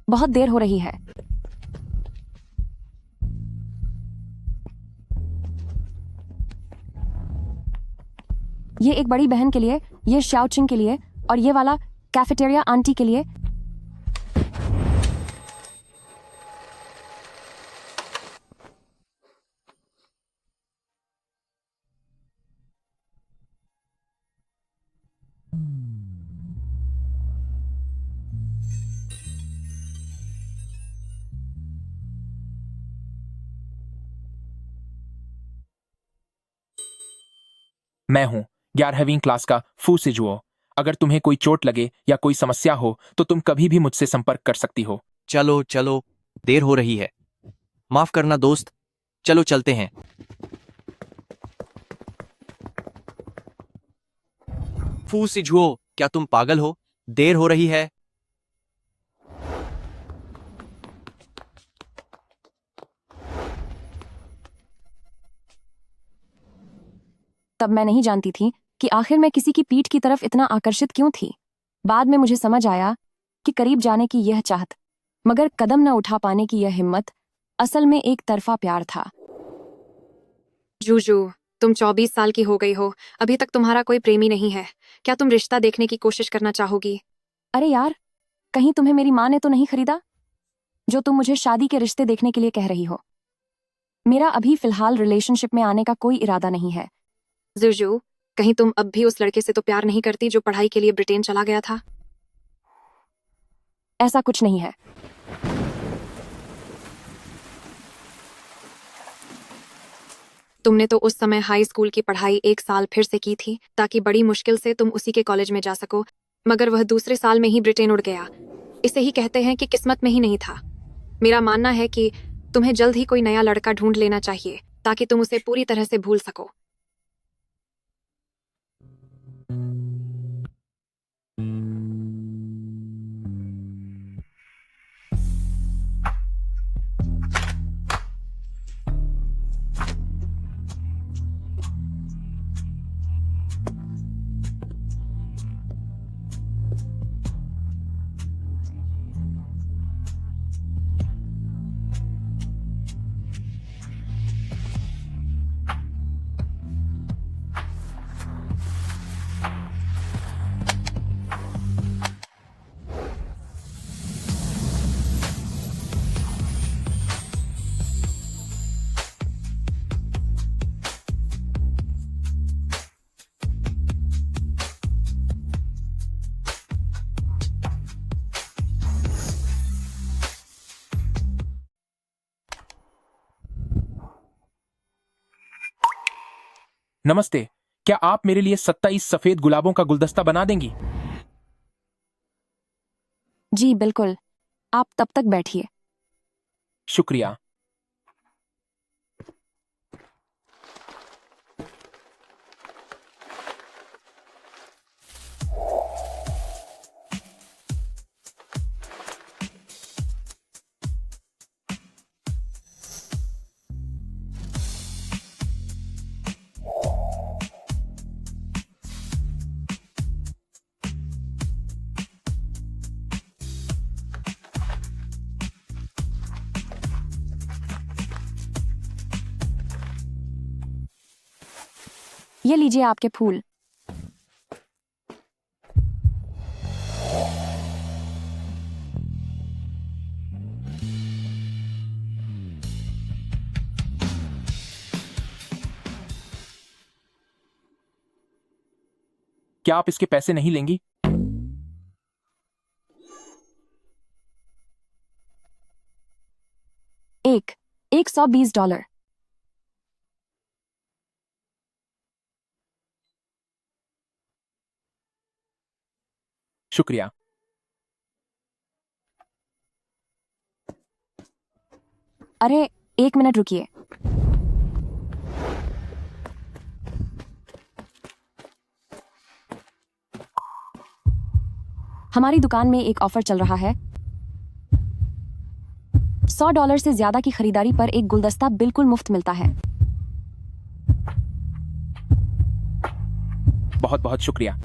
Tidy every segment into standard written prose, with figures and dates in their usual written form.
बहुत देर हो रही है। ये एक बड़ी बहन के लिए, ये शाओचिंग के लिए और ये वाला कैफेटेरिया आंटी के लिए। मैं हूं 11वीं क्लास का फू सिजुओ। अगर तुम्हें कोई चोट लगे या कोई समस्या हो तो तुम कभी भी मुझसे संपर्क कर सकती हो। चलो चलो, देर हो रही है। माफ करना दोस्त, चलो चलते हैं। फू सिझुओ, क्या तुम पागल हो? देर हो रही है। तब मैं नहीं जानती थी कि आखिर मैं किसी की पीठ की तरफ इतना आकर्षित क्यों थी। बाद में मुझे समझ आया कि करीब जाने की यह चाहत, मगर कदम न उठा पाने की यह हिम्मत, असल में एक तरफा प्यार था। जूजू, तुम 24 साल की हो गई हो, अभी तक तुम्हारा कोई प्रेमी नहीं है। क्या तुम रिश्ता देखने की कोशिश करना चाहोगी? अरे यार, कहीं तुम्हें मेरी माँ ने तो नहीं खरीदा जो तुम मुझे शादी के रिश्ते देखने के लिए कह रही हो? मेरा अभी फिलहाल रिलेशनशिप में आने का कोई इरादा नहीं है। जूजू, कहीं तुम अब भी उस लड़के से तो प्यार नहीं करती जो पढ़ाई के लिए ब्रिटेन चला गया था? ऐसा कुछ नहीं है। तुमने तो उस समय हाई स्कूल की पढ़ाई 1 साल फिर से की थी ताकि बड़ी मुश्किल से तुम उसी के कॉलेज में जा सको, मगर वह दूसरे साल में ही ब्रिटेन उड़ गया। इसे ही कहते हैं कि किस्मत में ही नहीं था। मेरा मानना है कि तुम्हें जल्द ही कोई नया लड़का ढूंढ लेना चाहिए ताकि तुम उसे पूरी तरह से भूल सको। नमस्ते, क्या आप मेरे लिए 27 सफेद गुलाबों का गुलदस्ता बना देंगी? जी बिल्कुल, आप तब तक बैठिए। शुक्रिया। ये लीजिए आपके फूल। क्या आप इसके पैसे नहीं लेंगी? एक $120। शुक्रिया। अरे, एक मिनट रुकिए। हमारी दुकान में एक ऑफर चल रहा है। $100 से ज्यादा की खरीदारी पर एक गुलदस्ता बिल्कुल मुफ्त मिलता है। बहुत बहुत शुक्रिया।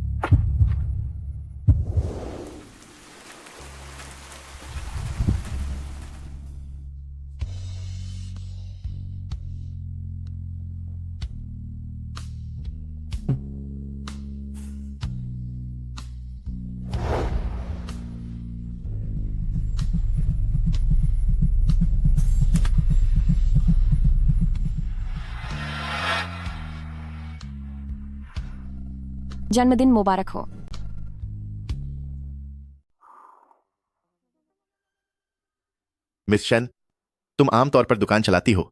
जन्मदिन मुबारक हो। मिस शेन, तुम आमतौर पर दुकान चलाती हो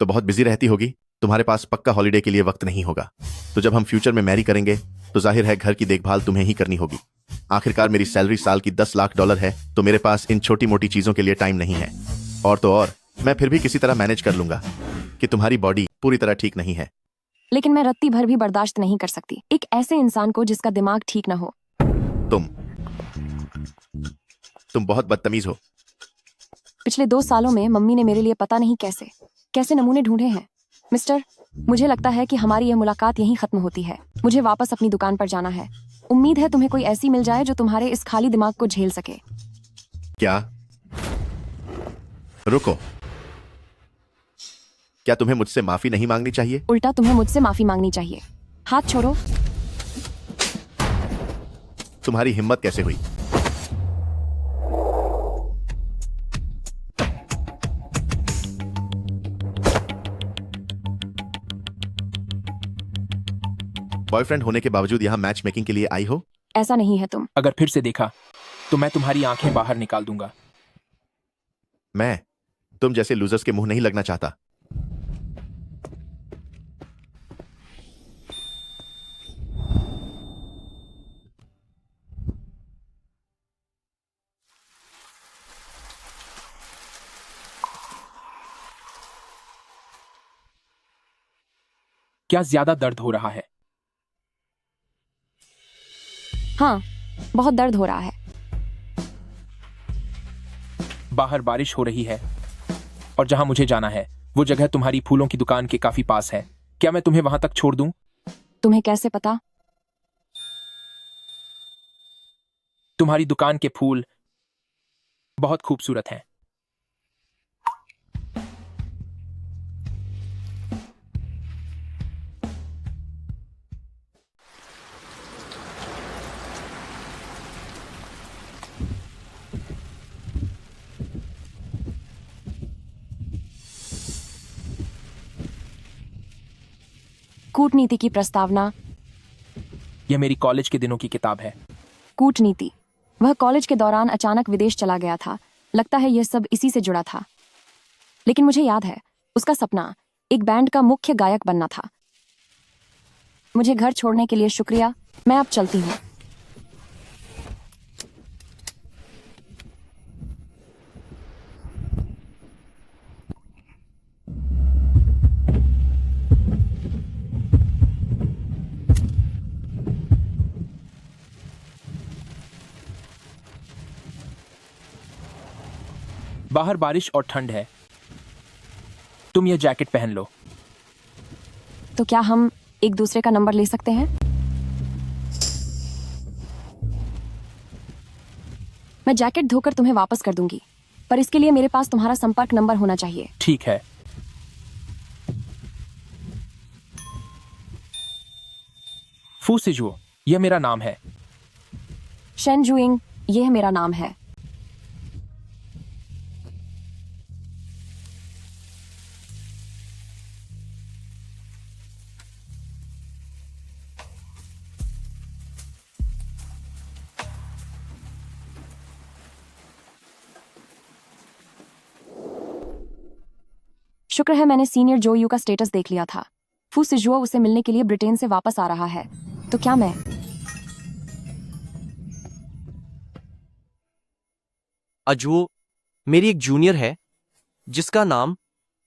तो बहुत बिजी रहती होगी। तुम्हारे पास पक्का हॉलिडे के लिए वक्त नहीं होगा। तो जब हम फ्यूचर में मैरी करेंगे तो जाहिर है घर की देखभाल तुम्हें ही करनी होगी। आखिरकार मेरी सैलरी साल की $10 लाख है, तो मेरे पास इन छोटी मोटी चीजों के लिए टाइम नहीं है। और तो और मैं फिर भी किसी तरह मैनेज कर लूंगा कि तुम्हारी बॉडी पूरी तरह ठीक नहीं है। लेकिन मैं रत्ती भर भी बर्दाश्त नहीं कर सकती एक ऐसे इंसान को जिसका दिमाग ठीक न हो। तुम बहुत बदतमीज हो। पिछले 2 सालों में मम्मी ने मेरे लिए पता नहीं कैसे कैसे नमूने ढूंढे हैं। मिस्टर, मुझे लगता है कि हमारी यह मुलाकात यहीं खत्म होती है। मुझे वापस अपनी दुकान पर जाना है। उम्मीद है तुम्हें कोई ऐसी मिल जाए जो तुम्हारे इस खाली दिमाग को झेल सके। क्या? रुको, क्या तुम्हें मुझसे माफी नहीं मांगनी चाहिए? उल्टा तुम्हें मुझसे माफी मांगनी चाहिए। हाथ छोड़ो। तुम्हारी हिम्मत कैसे हुई? बॉयफ्रेंड होने के बावजूद यहां मैच मेकिंग के लिए आई हो? ऐसा नहीं है तुम। अगर फिर से देखा तो मैं तुम्हारी आंखें बाहर निकाल दूंगा। मैं तुम जैसे लूजर्स के मुंह नहीं लगना चाहता। क्या ज्यादा दर्द हो रहा है? हाँ, बहुत दर्द हो रहा है। बाहर बारिश हो रही है और जहां मुझे जाना है वो जगह तुम्हारी फूलों की दुकान के काफी पास है। क्या मैं तुम्हें वहां तक छोड़ दूं? तुम्हें कैसे पता? तुम्हारी दुकान के फूल बहुत खूबसूरत हैं। कूटनीति की प्रस्तावना। यह मेरी कॉलेज के दिनों की किताब है। कूटनीति। वह कॉलेज के दौरान अचानक विदेश चला गया था। लगता है यह सब इसी से जुड़ा था। लेकिन मुझे याद है उसका सपना एक बैंड का मुख्य गायक बनना था। मुझे घर छोड़ने के लिए शुक्रिया। मैं अब चलती हूँ। बाहर बारिश और ठंड है। तुम यह जैकेट पहन लो। तो क्या हम एक दूसरे का नंबर ले सकते हैं? मैं जैकेट धोकर तुम्हें वापस कर दूंगी, पर इसके लिए मेरे पास तुम्हारा संपर्क नंबर होना चाहिए। ठीक है। फू सिजुओ, यह मेरा नाम है। शेन जुइंग, यह मेरा नाम है। शुक्र है मैंने सीनियर जो यू का स्टेटस देख लिया था। फू सिजुओ उसे मिलने के लिए ब्रिटेन से वापस आ रहा है। तो क्या मैं अजुओ मेरी एक जूनियर है जिसका नाम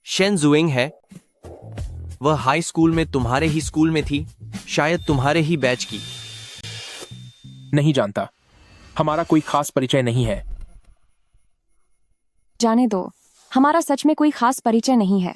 शेन जुएंग है। वह हाई स्कूल में तुम्हारे ही स्कूल में थी, शायद तुम्हारे ही बैच की। नहीं जानता। हमारा कोई खास परिचय नहीं है। जाने दो, हमारा सच में कोई खास परिचय नहीं है।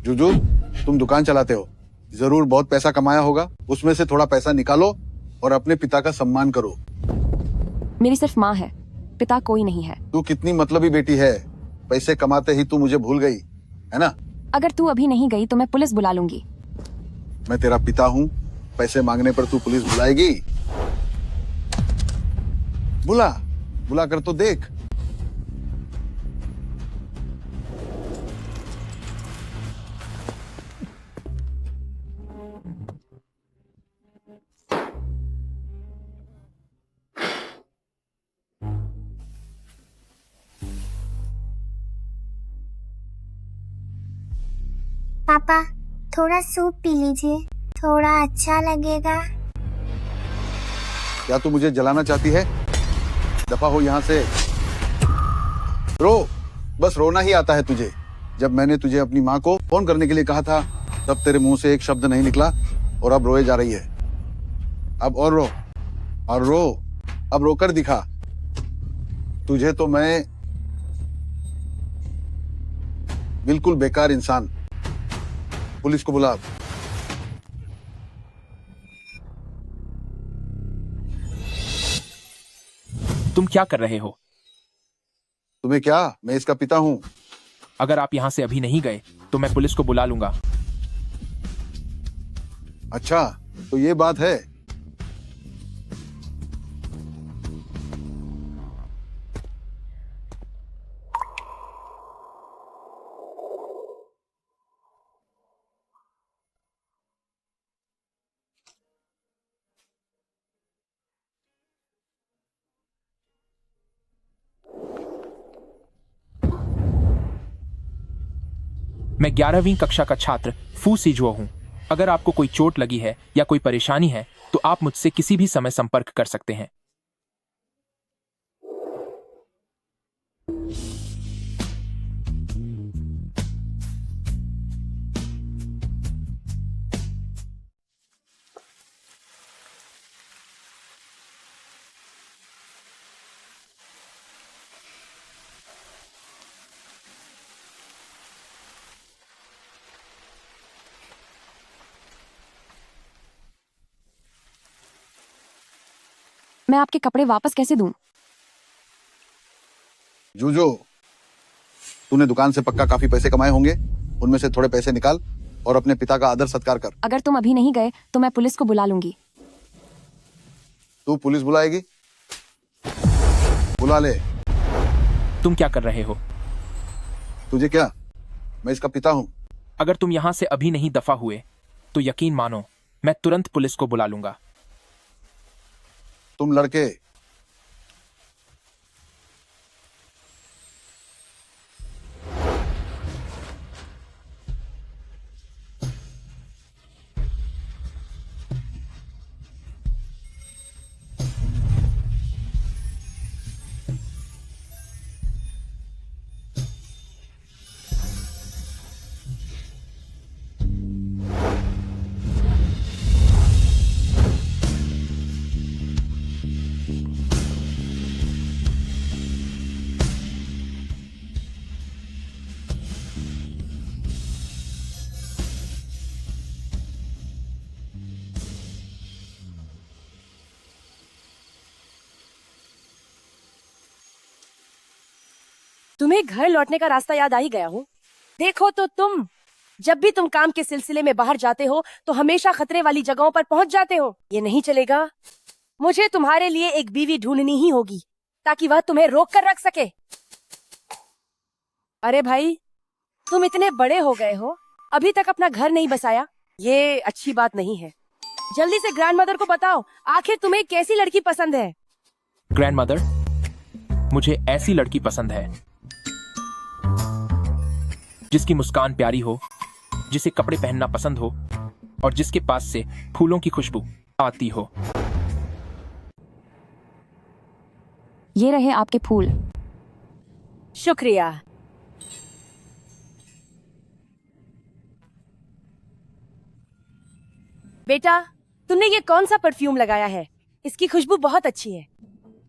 जुजू, तुम दुकान चलाते हो, जरूर बहुत पैसा कमाया होगा। उसमें से थोड़ा पैसा निकालो और अपने पिता का सम्मान करो। मेरी सिर्फ माँ है, पिता कोई नहीं है। तू कितनी मतलबी बेटी है, पैसे कमाते ही तू मुझे भूल गई, है ना? अगर तू अभी नहीं गई तो मैं पुलिस बुला लूंगी। मैं तेरा पिता हूँ, पैसे मांगने पर तू पुलिस बुलाएगी? बुला बुला कर तो देख। पापा, थोड़ा सूप पी लीजिए, थोड़ा अच्छा लगेगा। क्या तू मुझे जलाना चाहती है? दफा हो यहाँ से। रो, बस रोना ही आता है तुझे। जब मैंने तुझे अपनी माँ को फोन करने के लिए कहा था, तब तेरे मुंह से एक शब्द नहीं निकला और अब रोए जा रही है। अब और रो, और रो, अब रोकर दिखा। तुझे तो मैं बिल्कुल बेकार इंसान। पुलिस को बुला। तुम क्या कर रहे हो? तुम्हें क्या, मैं इसका पिता हूँ। अगर आप यहाँ से अभी नहीं गए तो मैं पुलिस को बुला लूंगा। अच्छा, तो ये बात है। मैं 11वीं कक्षा का छात्र फू सिजुओ हूँ। अगर आपको कोई चोट लगी है या कोई परेशानी है तो आप मुझसे किसी भी समय संपर्क कर सकते हैं। मैं आपके कपड़े वापस कैसे दूं? जूजो, तूने दुकान से पक्का काफी पैसे कमाए होंगे, उनमें से थोड़े पैसे निकाल और अपने पिता का आदर सत्कार कर। अगर तुम अभी नहीं गए तो मैं पुलिस को बुला लूंगी। तू पुलिस बुलाएगी? बुला ले। तुम क्या कर रहे हो? तुझे क्या, मैं इसका पिता हूँ। अगर तुम यहाँ से अभी नहीं दफा हुए तो यकीन मानो मैं तुरंत पुलिस को बुला लूंगा। तुम लड़के, तुम्हें घर लौटने का रास्ता याद आ ही गया हूँ। देखो तो तुम, जब भी तुम काम के सिलसिले में बाहर जाते हो तो हमेशा खतरे वाली जगहों पर पहुंच जाते हो। ये नहीं चलेगा। मुझे तुम्हारे लिए एक बीवी ढूंढनी ही होगी ताकि वह तुम्हें रोक कर रख सके। अरे भाई, तुम इतने बड़े हो गए हो, अभी तक अपना घर नहीं बसाया। ये अच्छी बात नहीं है। जल्दी से ग्रैंडमदर को बताओ आखिर तुम्हें कैसी लड़की पसंद है। ग्रैंडमदर, मुझे ऐसी लड़की पसंद है जिसकी मुस्कान प्यारी हो, जिसे कपड़े पहनना पसंद हो और जिसके पास से फूलों की खुशबू आती हो। ये रहे आपके फूल। शुक्रिया। बेटा, तुमने ये कौन सा परफ्यूम लगाया है? इसकी खुशबू बहुत अच्छी है।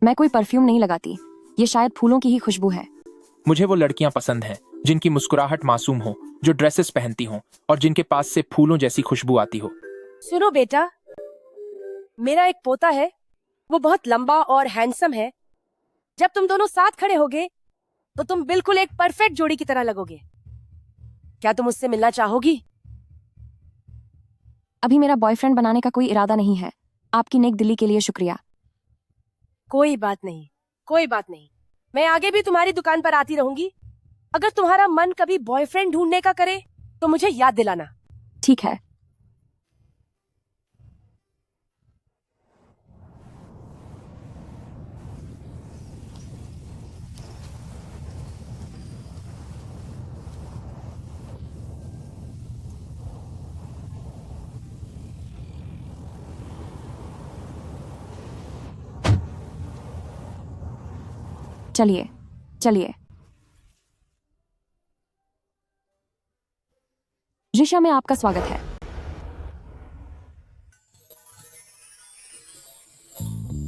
मैं कोई परफ्यूम नहीं लगाती, ये शायद फूलों की ही खुशबू है। मुझे वो लड़कियां पसंद हैं जिनकी मुस्कुराहट मासूम हो, जो ड्रेसेस पहनती हो और जिनके पास से फूलों जैसी खुशबू आती हो। सुनो बेटा, मेरा एक पोता है, वो बहुत लंबा और हैंडसम है। जब तुम दोनों साथ खड़े होगे तो तुम बिल्कुल एक परफेक्ट जोड़ी की तरह लगोगे। क्या तुम उससे मिलना चाहोगी? अभी मेरा बॉयफ्रेंड बनाने का कोई इरादा नहीं है। आपकी नेक दिली के लिए शुक्रिया। कोई बात नहीं, कोई बात नहीं। मैं आगे भी तुम्हारी दुकान पर आती रहूंगी। अगर तुम्हारा मन कभी बॉयफ्रेंड ढूंढने का करे तो मुझे याद दिलाना। ठीक है। चलिए चलिए। जिशा में आपका स्वागत है।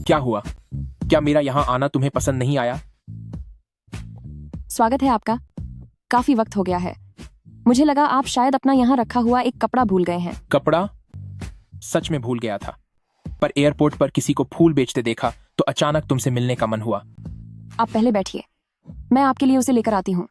क्या हुआ? क्या मेरा यहाँ आना तुम्हें पसंद नहीं आया? स्वागत है आपका। काफी वक्त हो गया है। मुझे लगा आप शायद अपना यहाँ रखा हुआ एक कपड़ा भूल गए हैं। कपड़ा? सच में भूल गया था, पर एयरपोर्ट पर किसी को फूल बेचते देखा तो अचानक तुमसे मिलने का मन हुआ। आप पहले बैठिए, मैं आपके लिए उसे लेकर आती हूँ।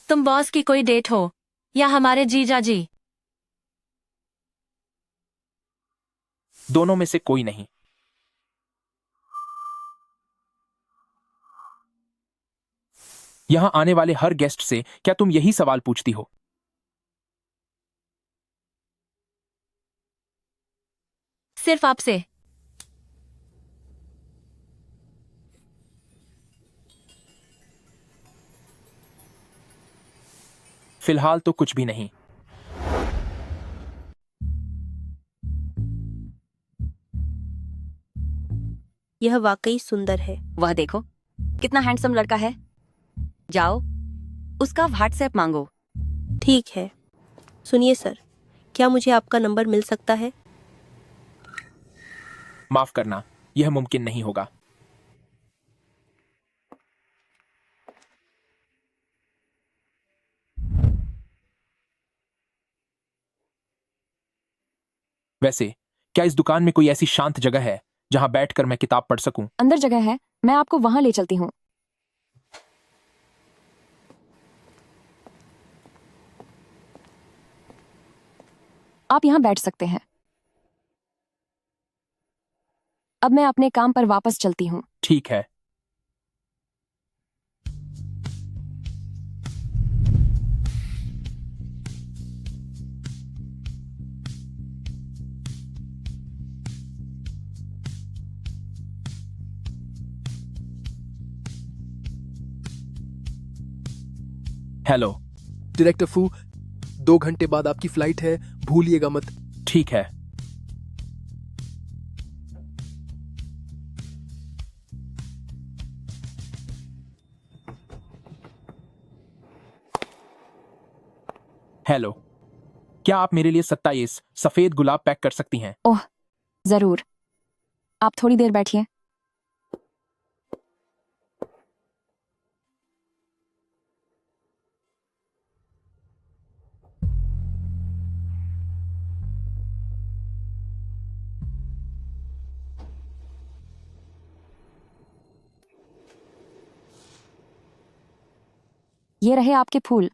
तुम बॉस की कोई डेट हो या हमारे जीजा जी? दोनों में से कोई नहीं। यहाँ आने वाले हर गेस्ट से क्या तुम यही सवाल पूछती हो? सिर्फ आपसे। फिलहाल तो कुछ भी नहीं। यह वाकई सुंदर है। वह देखो, कितना हैंडसम लड़का है। जाओ, उसका व्हाट्सएप मांगो। ठीक है। सुनिए सर, क्या मुझे आपका नंबर मिल सकता है? माफ करना, यह मुमकिन नहीं होगा। वैसे क्या इस दुकान में कोई ऐसी शांत जगह है जहां बैठकर मैं किताब पढ़ सकूं? अंदर जगह है, मैं आपको वहां ले चलती हूँ। आप यहाँ बैठ सकते हैं। अब मैं अपने काम पर वापस चलती हूँ। ठीक है। हेलो। डायरेक्टर फू, 2 घंटे बाद आपकी फ्लाइट है, भूलिएगा मत। ठीक है। हेलो, क्या आप मेरे लिए 27 सफेद गुलाब पैक कर सकती हैं? ओह, जरूर। आप थोड़ी देर बैठिए। ये रहे आपके फूल।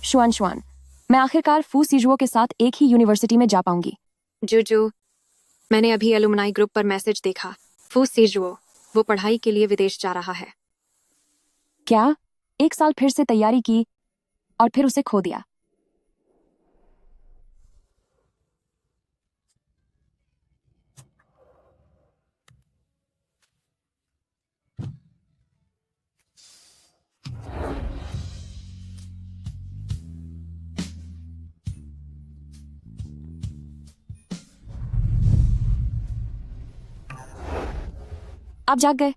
शुआन शुआन, मैं आखिरकार फू सीजुओ के साथ एक ही यूनिवर्सिटी में जा पाऊंगी। जुजू, मैंने अभी एलुमनाई ग्रुप पर मैसेज देखा। फू सीजुओ वो पढ़ाई के लिए विदेश जा रहा है। क्या? 1 साल फिर से तैयारी की और फिर उसे खो दिया। आप जाग गए?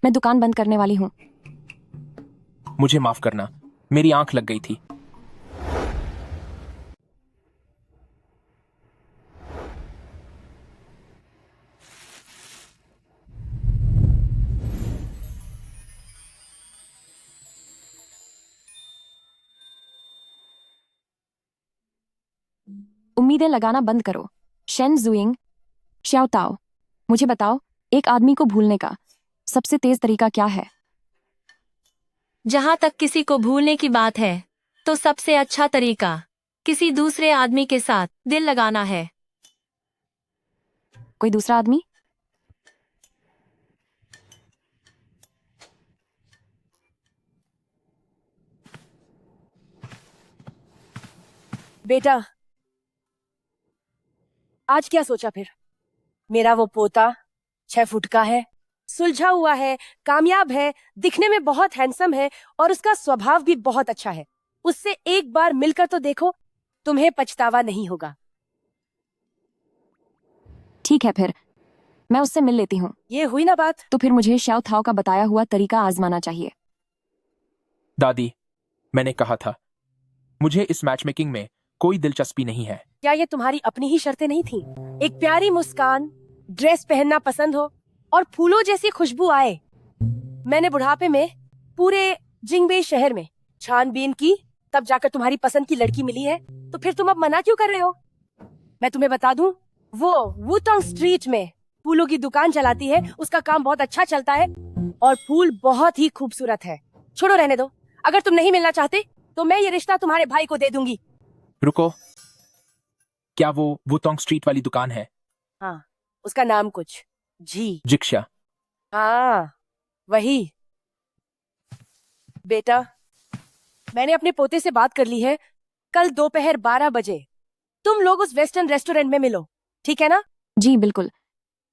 मैं दुकान बंद करने वाली हूँ। मुझे माफ करना, मेरी आंख लग गई थी। उम्मीदें लगाना बंद करो। शेन जुइंग, श्याओताओ, मुझे बताओ, एक आदमी को भूलने का सबसे तेज तरीका क्या है? जहाँ तक किसी को भूलने की बात है, तो सबसे अच्छा तरीका किसी दूसरे आदमी के साथ दिल लगाना है। कोई दूसरा आदमी? बेटा, आज क्या सोचा फिर? मेरा वो पोता 6 फुट का है, सुलझा हुआ है, कामयाब है, दिखने में बहुत हैंडसम है और उसका स्वभाव भी बहुत अच्छा है। उससे एक बार मिलकर तो देखो, तुम्हें पछतावा नहीं होगा। ठीक है, फिर मैं उससे मिल लेती हूँ। ये हुई ना बात? तो फिर मुझे श्याओ थाओ का बताया हुआ तरीका आजमाना चाहिए। दादी, मैंने कहा था, मुझे इस मैच मेकिंग में कोई दिलचस्पी नहीं है। क्या ये तुम्हारी अपनी ही शर्तें नहीं थी? एक प्यारी मुस्कान, ड्रेस पहनना पसंद हो और फूलों जैसी खुशबू आए। मैंने बुढ़ापे में पूरे जिंगबे शहर में छानबीन की, तब जाकर तुम्हारी पसंद की लड़की मिली है। तो फिर तुम अब मना क्यों कर रहे हो? मैं तुम्हें बता दूं, वो वुटोंग स्ट्रीट में फूलों की दुकान चलाती है। उसका काम बहुत अच्छा चलता है और फूल बहुत ही खूबसूरत है। छोड़ो, रहने दो। अगर तुम नहीं मिलना चाहते तो मैं ये रिश्ता तुम्हारे भाई को दे दूंगी। रुको, क्या वो वुटोंग स्ट्रीट वाली दुकान है? हाँ, उसका नाम कुछ जिक्शा। हाँ, वही। बेटा, मैंने अपने पोते से बात कर ली है। कल दोपहर 12 बजे तुम लोग उस वेस्टर्न रेस्टोरेंट में मिलो, ठीक है ना? जी बिल्कुल।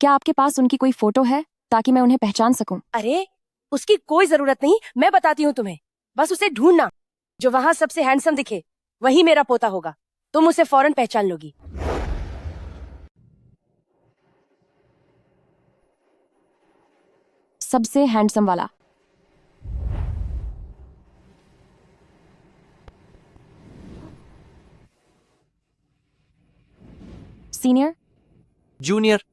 क्या आपके पास उनकी कोई फोटो है ताकि मैं उन्हें पहचान सकूं? अरे, उसकी कोई जरूरत नहीं, मैं बताती हूँ तुम्हें। बस उसे ढूंढना, जो वहाँ सबसे हैंडसम दिखे, वही मेरा पोता होगा। तुम उसे फौरन पहचान लोगी। सबसे हैंडसम वाला। सीनियर, जूनियर,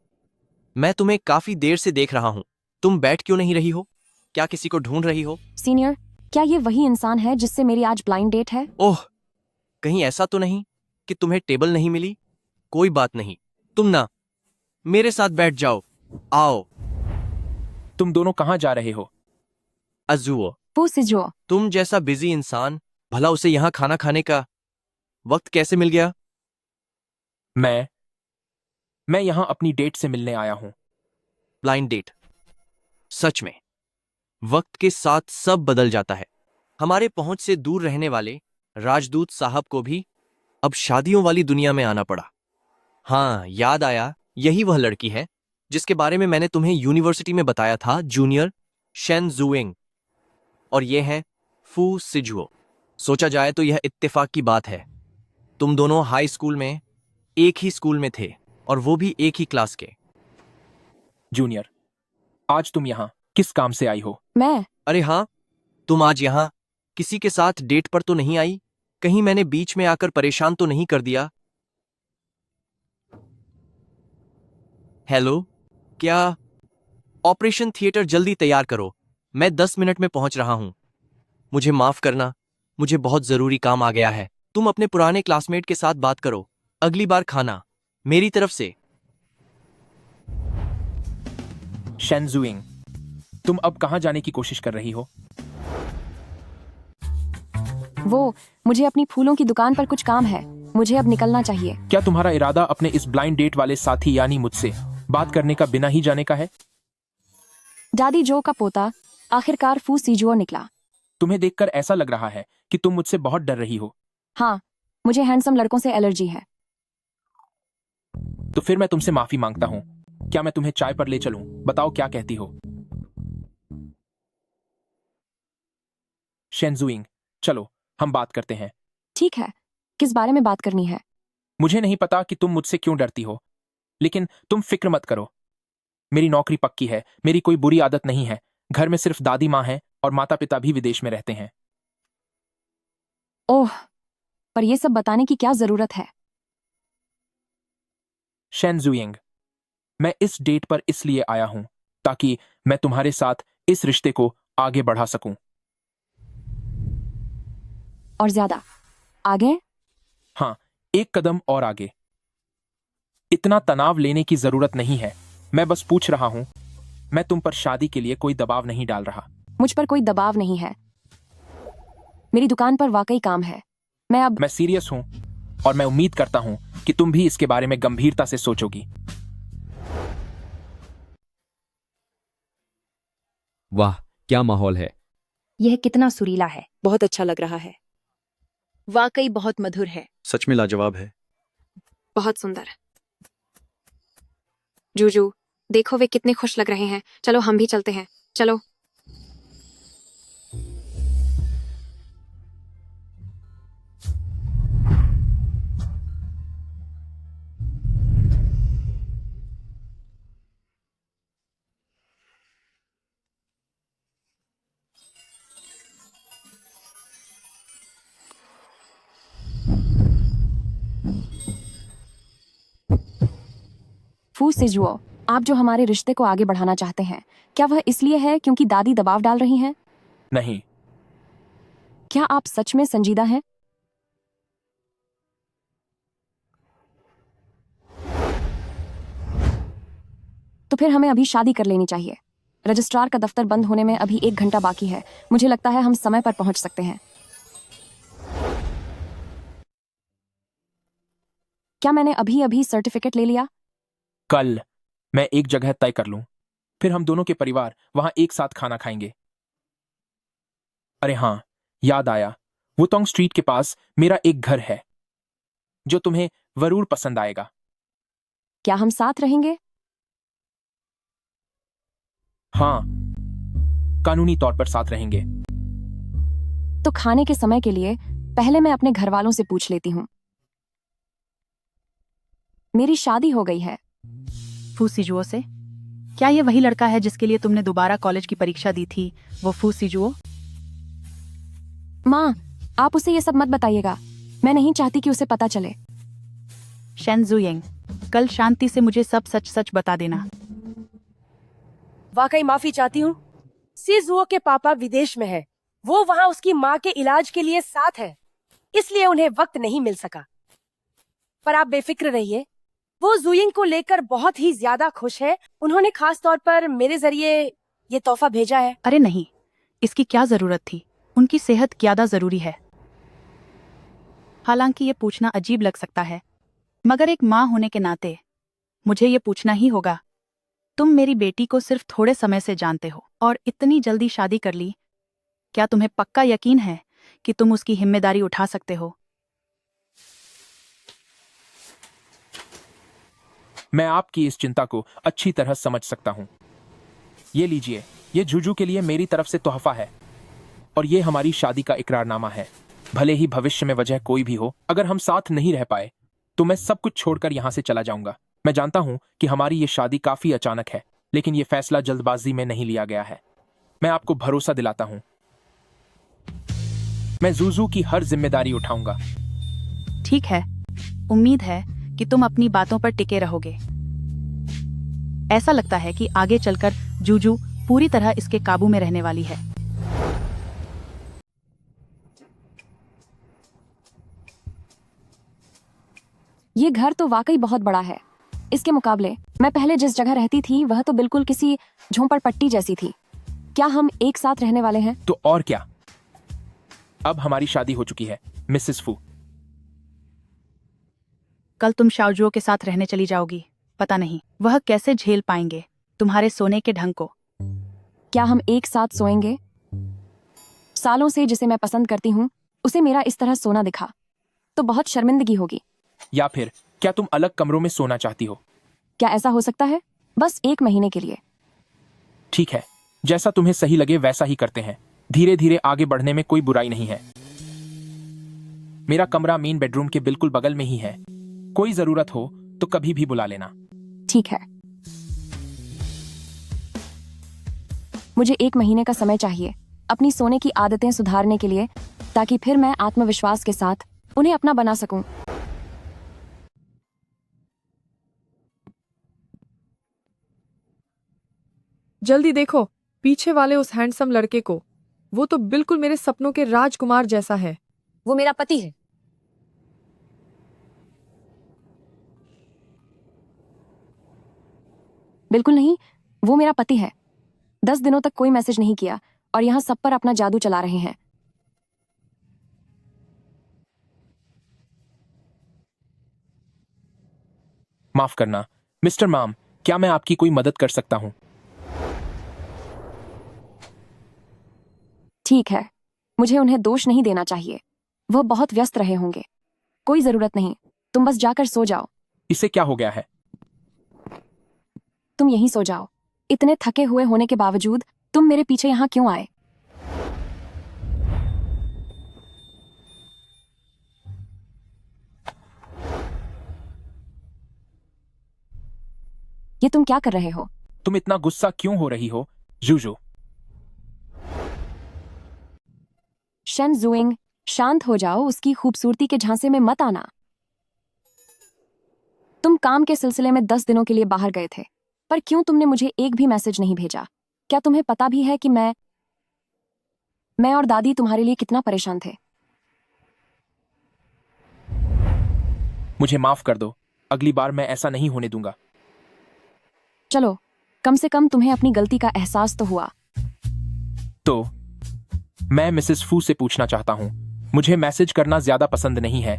मैं तुम्हें काफी देर से देख रहा हूँ। तुम बैठ क्यों नहीं रही हो? क्या किसी को ढूंढ रही हो? सीनियर, क्या ये वही इंसान है जिससे मेरी आज ब्लाइंड डेट है? ओह, कहीं ऐसा तो नहीं कि तुम्हें टेबल नहीं मिली? कोई बात नहीं, तुम ना मेरे साथ बैठ जाओ। आओ। तुम दोनों कहाँ जा रहे हो? अजुओ, फू सीजुओ, तुम जैसा बिजी इंसान, भला उसे यहाँ खाना खाने का वक्त कैसे मिल गया? मैं यहाँ अपनी डेट से मिलने आया हूँ। Blind date? सच में वक्त के साथ सब बदल जाता है। हमारे पहुंच से दूर रहने वाले राजदूत साहब को भी अब शादियों वाली दुनिया में आना पड़ा। हाँ, याद आया, यही वह लड़की है जिसके बारे में मैंने तुम्हें यूनिवर्सिटी में बताया था, जूनियर शेन जुइंग। और ये है फू सीजुओ। सोचा जाए तो यह इत्तेफाक की बात है, तुम दोनों हाई स्कूल में एक ही स्कूल में थे और वो भी एक ही क्लास के। जूनियर, आज तुम यहाँ किस काम से आई हो? मैं? अरे हाँ, तुम आज यहाँ किसी के साथ डेट पर तो नहीं आई? कहीं मैंने बीच में आकर परेशान तो नहीं कर दिया? हेलो, क्या ऑपरेशन थिएटर जल्दी तैयार करो, मैं 10 मिनट में पहुंच रहा हूं। मुझे माफ करना, मुझे बहुत जरूरी काम आ गया है। तुम अपने पुराने क्लासमेट के साथ बात करो, अगली बार खाना मेरी तरफ से। शेन जुइंग, तुम अब कहाँ जाने की कोशिश कर रही हो? वो, मुझे अपनी फूलों की दुकान पर कुछ काम है, मुझे अब निकलना चाहिए। क्या तुम्हारा इरादा अपने इस ब्लाइंड डेट वाले साथी यानी मुझसे बात करने का बिना ही जाने का है? दादी जो का पोता आखिरकार फू सीजुओ निकला। तुम्हें देखकर ऐसा लग रहा है कि तुम मुझसे बहुत डर रही हो। हाँ, मुझे हैंडसम लड़कों से एलर्जी है। तो फिर मैं तुमसे माफी मांगता हूँ। क्या मैं तुम्हें चाय पर ले चलूं? बताओ क्या कहती हो? शेनजुइंग, चलो हम बात करते हैं। ठीक है, किस बारे में बात करनी है? मुझे नहीं पता कि तुम मुझसे क्यों डरती हो, लेकिन तुम फिक्र मत करो। मेरी नौकरी पक्की है, मेरी कोई बुरी आदत नहीं है। घर में सिर्फ दादी माँ है और माता पिता भी विदेश में रहते हैं। ओह, पर यह सब बताने की क्या जरूरत है? शेनजुइंग, मैं इस डेट पर इसलिए आया हूं ताकि मैं तुम्हारे साथ इस रिश्ते को आगे बढ़ा सकूं। और ज्यादा आगे? हाँ, एक कदम और आगे। इतना तनाव लेने की जरूरत नहीं है, मैं बस पूछ रहा हूं। मैं तुम पर शादी के लिए कोई दबाव नहीं डाल रहा। मुझ पर कोई दबाव नहीं है। मेरी दुकान पर वाकई काम है। मैं सीरियस हूं और मैं उम्मीद करता हूं कि तुम भी इसके बारे में गंभीरता से सोचोगी। वाह, क्या माहौल है। यह कितना सुरीला है। बहुत अच्छा लग रहा है, वाकई बहुत मधुर है। सच में लाजवाब है। बहुत सुंदर। जूजू, देखो वे कितने खुश लग रहे हैं। चलो हम भी चलते हैं, चलो। फू सिजुओ, आप जो हमारे रिश्ते को आगे बढ़ाना चाहते हैं, क्या वह इसलिए है क्योंकि दादी दबाव डाल रही हैं? नहीं। क्या आप सच में संजीदा हैं? तो फिर हमें अभी शादी कर लेनी चाहिए। रजिस्ट्रार का दफ्तर बंद होने में अभी 1 घंटा बाकी है। मुझे लगता है हम समय पर पहुंच सकते हैं। क्या मैंने अभी अभी सर्टिफिकेट ले लिया? कल मैं एक जगह तय कर लूं, फिर हम दोनों के परिवार वहां एक साथ खाना खाएंगे। अरे हाँ, याद आया, वुतोंग स्ट्रीट के पास मेरा एक घर है जो तुम्हें जरूर पसंद आएगा। क्या हम साथ रहेंगे? हाँ, कानूनी तौर पर साथ रहेंगे। तो खाने के समय के लिए पहले मैं अपने घर वालों से पूछ लेती हूँ। मेरी शादी हो गई है। फू सिजुओ से? क्या ये वही लड़का है जिसके लिए तुमने दोबारा कॉलेज की परीक्षा दी थी, वो फू सिजुओ? माँ, आप उसे ये सब मत बताइएगा। मैं नहीं चाहती कि उसे पता चले। शेनजुइंग, कल शांति से मुझे सब सच सच बता देना। वाकई माफी चाहती हूँ। सिजुओ के पापा विदेश में है, वो वहाँ उसकी माँ के इलाज के लिए साथ है, इसलिए उन्हें वक्त नहीं मिल सका। पर आप बेफिक्र रहिए, वो जुइंग को लेकर बहुत ही ज्यादा खुश है। उन्होंने खास तौर पर मेरे जरिए ये तोहफा भेजा है। अरे नहीं, इसकी क्या जरूरत थी? उनकी सेहत ज्यादा जरूरी है। हालांकि ये पूछना अजीब लग सकता है, मगर एक माँ होने के नाते मुझे ये पूछना ही होगा। तुम मेरी बेटी को सिर्फ थोड़े समय से जानते हो और इतनी जल्दी शादी कर ली। क्या तुम्हें पक्का यकीन है कि तुम उसकी जिम्मेदारी उठा सकते हो? मैं आपकी इस चिंता को अच्छी तरह समझ सकता हूं। ये लीजिए, ये जूजू के लिए मेरी तरफ से तोहफा है और ये हमारी शादी का इकरारनामा है। भले ही भविष्य में वजह कोई भी हो, अगर हम साथ नहीं रह पाए तो मैं सब कुछ छोड़कर यहां से चला जाऊंगा। मैं जानता हूं कि हमारी ये शादी काफी अचानक है, लेकिन ये फैसला जल्दबाजी में नहीं लिया गया है। मैं आपको भरोसा दिलाता हूं, मैं जूजू की हर जिम्मेदारी उठाऊंगा। ठीक है, उम्मीद है कि तुम अपनी बातों पर टिके रहोगे। ऐसा लगता है कि आगे चलकर जूजू पूरी तरह इसके काबू में रहने वाली है। ये घर तो वाकई बहुत बड़ा है। इसके मुकाबले मैं पहले जिस जगह रहती थी वह तो बिल्कुल किसी झोंपड़पट्टी जैसी थी। क्या हम एक साथ रहने वाले हैं? तो और क्या, अब हमारी शादी हो चुकी है मिसेस फू। कल तुम शाओजुओ के साथ रहने चली जाओगी। पता नहीं वह कैसे झेल पाएंगे तुम्हारे सोने के ढंग को। क्या हम एक साथ सोएंगे? सालों से जिसे मैं पसंद करती हूँ उसे मेरा इस तरह सोना दिखा तो बहुत शर्मिंदगी होगी। या फिर क्या तुम अलग कमरों में सोना चाहती हो? क्या ऐसा हो सकता है? बस 1 महीने के लिए। ठीक है, जैसा तुम्हें सही लगे वैसा ही करते हैं। धीरे धीरे आगे बढ़ने में कोई बुराई नहीं है। मेरा कमरा मेन बेडरूम के बिल्कुल बगल में ही है। कोई जरूरत हो तो कभी भी बुला लेना। ठीक है, मुझे 1 महीने का समय चाहिए अपनी सोने की आदतें सुधारने के लिए, ताकि फिर मैं आत्मविश्वास के साथ उन्हें अपना बना सकूं। जल्दी देखो पीछे वाले उस हैंडसम लड़के को। वो तो बिल्कुल मेरे सपनों के राजकुमार जैसा है। वो मेरा पति है। बिल्कुल नहीं, वो मेरा पति है। 10 दिनों तक कोई मैसेज नहीं किया और यहाँ सब पर अपना जादू चला रहे हैं। माफ करना मिस्टर माम, क्या मैं आपकी कोई मदद कर सकता हूँ? ठीक है, मुझे उन्हें दोष नहीं देना चाहिए। वह बहुत व्यस्त रहे होंगे। कोई जरूरत नहीं, तुम बस जाकर सो जाओ। इसे क्या हो गया है? तुम यहीं सो जाओ। इतने थके हुए होने के बावजूद तुम मेरे पीछे यहाँ क्यों आए? ये तुम क्या कर रहे हो? तुम इतना गुस्सा क्यों हो रही हो जूजू? शन जुइंग, शांत हो जाओ। उसकी खूबसूरती के झांसे में मत आना। तुम काम के सिलसिले में 10 दिनों के लिए बाहर गए थे, पर क्यों तुमने मुझे एक भी मैसेज नहीं भेजा? क्या तुम्हें पता भी है कि मैं और दादी तुम्हारे लिए कितना परेशान थे? मुझे माफ कर दो, अगली बार मैं ऐसा नहीं होने दूंगा। चलो, कम से कम तुम्हें अपनी गलती का एहसास तो हुआ। तो मैं मिसेस फू से पूछना चाहता हूँ, मुझे मैसेज करना ज्यादा पसंद नहीं है।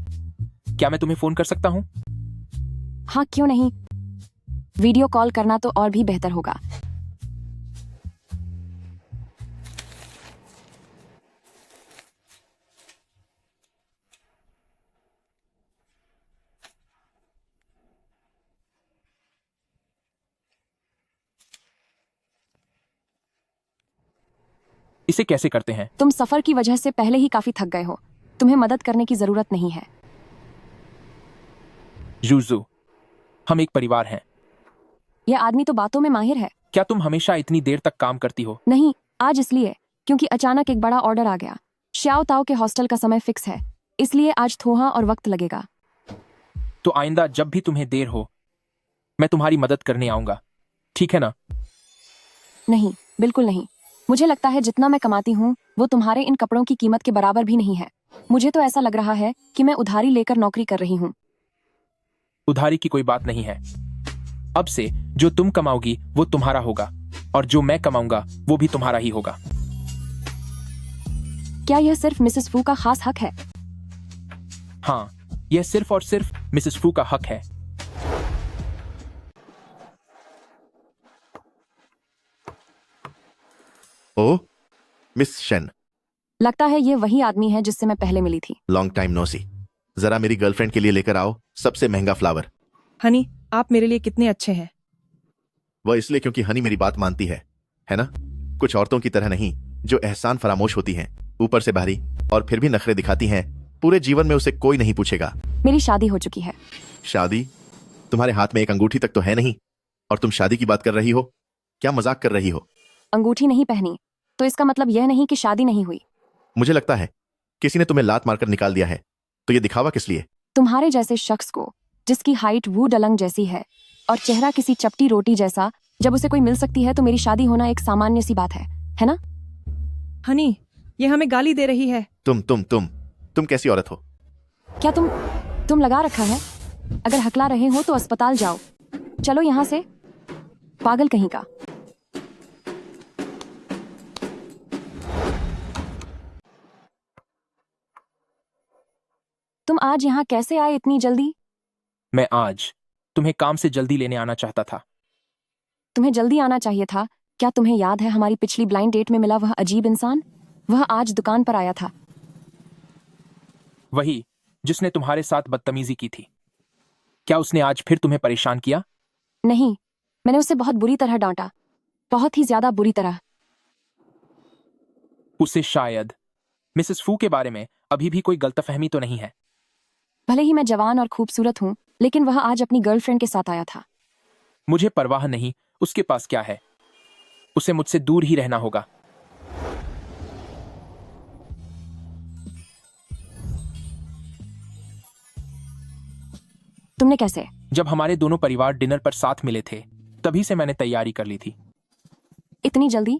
क्या मैं तुम्हें फोन कर सकता हूँ? हाँ, क्यों नहीं। वीडियो कॉल करना तो और भी बेहतर होगा। इसे कैसे करते हैं? तुम सफर की वजह से पहले ही काफी थक गए हो। तुम्हें मदद करने की जरूरत नहीं है। जूजू, हम एक परिवार हैं। यह आदमी तो बातों में माहिर है। क्या तुम हमेशा इतनी देर तक काम करती हो? नहीं, आज इसलिए क्योंकि अचानक एक बड़ा ऑर्डर आ गया। श्याओ ताओ के हॉस्टल का समय फिक्स है, इसलिए आज थोड़ा और वक्त लगेगा। तो आइंदा जब भी तुम्हें देर हो मैं तुम्हारी मदद करने आऊंगा, ठीक है ना? नहीं, बिल्कुल नहीं। मुझे लगता है जितना मैं कमाती हूँ वो तुम्हारे इन कपड़ों की कीमत के बराबर भी नहीं है। मुझे तो ऐसा लग रहा है कि मैं उधारी लेकर नौकरी कर रही हूँ। उधारी की कोई बात नहीं है। अब से जो तुम कमाओगी वो तुम्हारा होगा और जो मैं कमाऊंगा वो भी तुम्हारा ही होगा। क्या यह सिर्फ मिसेस फू का खास हक है? हाँ, यह सिर्फ और सिर्फ मिसेस फू का हक है। ओ, मिस शेन। लगता है ये वही आदमी है जिससे मैं पहले मिली थी। लॉन्ग टाइम नो सी। जरा मेरी गर्लफ्रेंड के लिए लेकर आओ सबसे महंगा फ्लावर। हनी, आप मेरे लिए कितने अच्छे हैं। वह इसलिए क्योंकि हनी मेरी बात मानती है ना? कुछ औरतों की तरह नहीं जो एहसान फरामोश होती हैं, ऊपर से भारी और फिर भी नखरे दिखाती हैं। पूरे जीवन में उसे कोई नहीं पूछेगा। मेरी शादी हो चुकी है। शादी? तुम्हारे हाथ में एक अंगूठी तक तो है नहीं और तुम शादी की बात कर रही हो? क्या मजाक कर रही हो? अंगूठी नहीं पहनी तो इसका मतलब यह नहीं कि शादी नहीं हुई। मुझे लगता है किसी ने तुम्हें लात मारकर निकाल दिया है। तो ये दिखावा किस लिए? तुम्हारे जैसे शख्स को जिसकी हाइट वू डलंग जैसी है और चेहरा किसी चपटी रोटी जैसा, जब उसे कोई मिल सकती है तो मेरी शादी होना एक सामान्य सी बात है ना? हनी, ये हमें गाली दे रही है। तुम कैसी औरत हो? क्या तुम लगा रखा है? अगर हकला रहे हो तो अस्पताल जाओ। चलो यहाँ से, पागल कहीं का। तुम आज यहाँ कैसे आए इतनी जल्दी? मैं आज तुम्हें काम से जल्दी लेने आना चाहता था। तुम्हें जल्दी आना चाहिए था। क्या तुम्हें याद है हमारी पिछली ब्लाइंड डेट में मिला वह अजीब इंसान? वह आज दुकान पर आया था। वही जिसने तुम्हारे साथ बदतमीजी की थी। क्या उसने आज फिर तुम्हें परेशान किया? नहीं, मैंने उसे बहुत बुरी तरह डांटा, बहुत ही ज्यादा बुरी तरह। उसे शायद मिसेस फू के बारे में अभी भी कोई गलतफहमी तो नहीं है। भले ही मैं जवान और खूबसूरत हूँ, लेकिन वह आज अपनी गर्लफ्रेंड के साथ आया था। मुझे परवाह नहीं उसके पास क्या है। उसे मुझसे दूर ही रहना होगा। तुमने कैसे? जब हमारे दोनों परिवार डिनर पर साथ मिले थे तभी से मैंने तैयारी कर ली थी। इतनी जल्दी?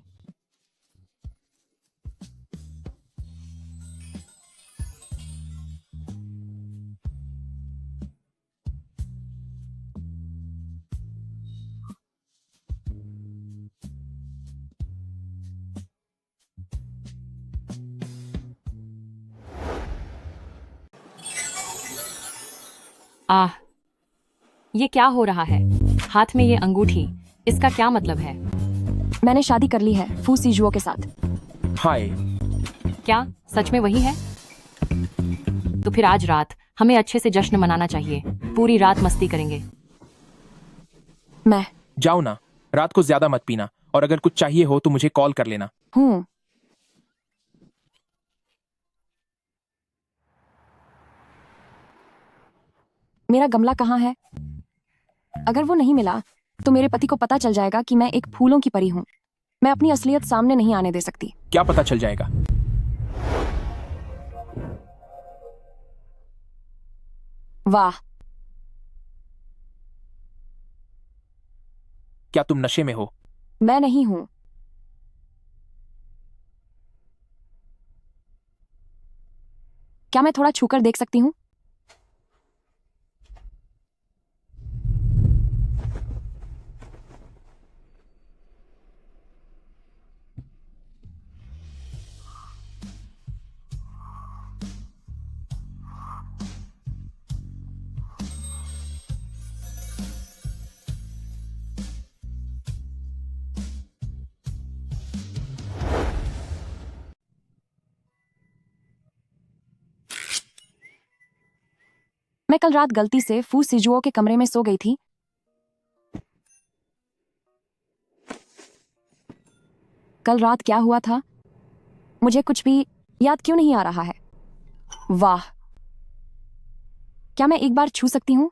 आह, ये क्या हो रहा है? हाथ में ये अंगूठी, इसका क्या मतलब है? मैंने शादी कर ली है फू सीजुओ के साथ। हाय। क्या सच में वही है? तो फिर आज रात हमें अच्छे से जश्न मनाना चाहिए। पूरी रात मस्ती करेंगे। मैं जाओ ना, रात को ज्यादा मत पीना और अगर कुछ चाहिए हो तो मुझे कॉल कर लेना। हूँ। मेरा गमला कहाँ है? अगर वो नहीं मिला तो मेरे पति को पता चल जाएगा कि मैं एक फूलों की परी हूँ। मैं अपनी असलियत सामने नहीं आने दे सकती। क्या पता चल जाएगा? वाह, क्या तुम नशे में हो? मैं नहीं हूं। क्या मैं थोड़ा छूकर देख सकती हूँ? मैं कल रात गलती से फू सिजुओ के कमरे में सो गई थी। कल रात क्या हुआ था? मुझे कुछ भी याद क्यों नहीं आ रहा है? वाह, क्या मैं एक बार छू सकती हूँ?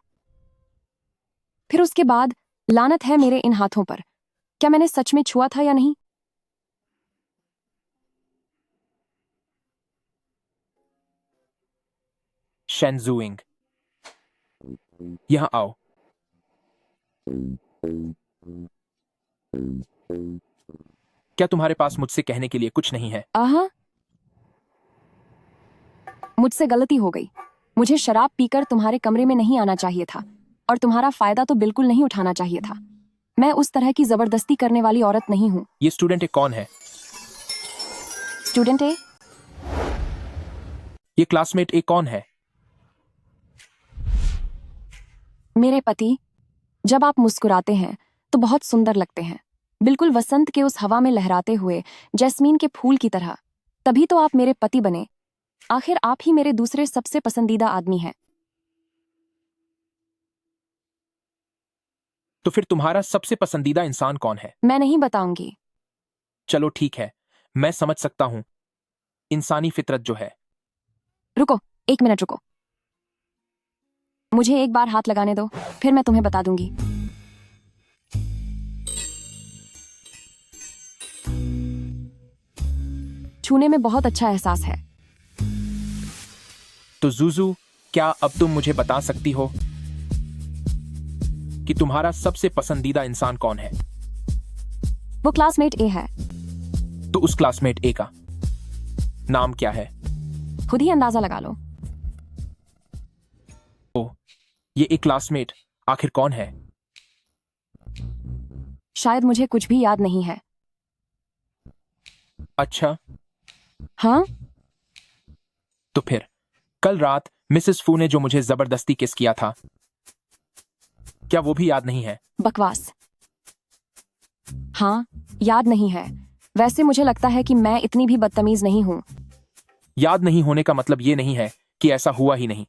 फिर उसके बाद लानत है मेरे इन हाथों पर। क्या मैंने सच में छुआ था या नहीं? शेनजुइंग, यहाँ आओ। क्या तुम्हारे पास मुझसे कहने के लिए कुछ नहीं है? आहा, मुझसे गलती हो गई। मुझे शराब पीकर तुम्हारे कमरे में नहीं आना चाहिए था और तुम्हारा फायदा तो बिल्कुल नहीं उठाना चाहिए था। मैं उस तरह की जबरदस्ती करने वाली औरत नहीं हूँ। ये स्टूडेंट ए कौन है? स्टूडेंट ए? ये क्लासमेट ए कौन है? मेरे पति। जब आप मुस्कुराते हैं तो बहुत सुंदर लगते हैं, बिल्कुल वसंत के उस हवा में लहराते हुए जैस्मीन के फूल की तरह। तभी तो आप मेरे पति बने। आखिर आप ही मेरे दूसरे सबसे पसंदीदा आदमी हैं। तो फिर तुम्हारा सबसे पसंदीदा इंसान कौन है? मैं नहीं बताऊंगी। चलो ठीक है, मैं समझ सकता हूं इंसानी फितरत जो है। रुको, एक मिनट रुको। मुझे एक बार हाथ लगाने दो, फिर मैं तुम्हें बता दूंगी। छूने में बहुत अच्छा एहसास है। तो जूजू, क्या अब तुम मुझे बता सकती हो कि तुम्हारा सबसे पसंदीदा इंसान कौन है? वो क्लासमेट ए है। तो उस क्लासमेट ए का नाम क्या है? खुद ही अंदाजा लगा लो। ओ, ये एक क्लासमेट आखिर कौन है? शायद मुझे कुछ भी याद नहीं है। अच्छा, हाँ? तो फिर कल रात मिसेस फू ने जो मुझे जबरदस्ती किस किया था, क्या वो भी याद नहीं है? बकवास। हाँ, याद नहीं है। वैसे मुझे लगता है कि मैं इतनी भी बदतमीज नहीं हूं। याद नहीं होने का मतलब ये नहीं है कि ऐसा हुआ ही नहीं।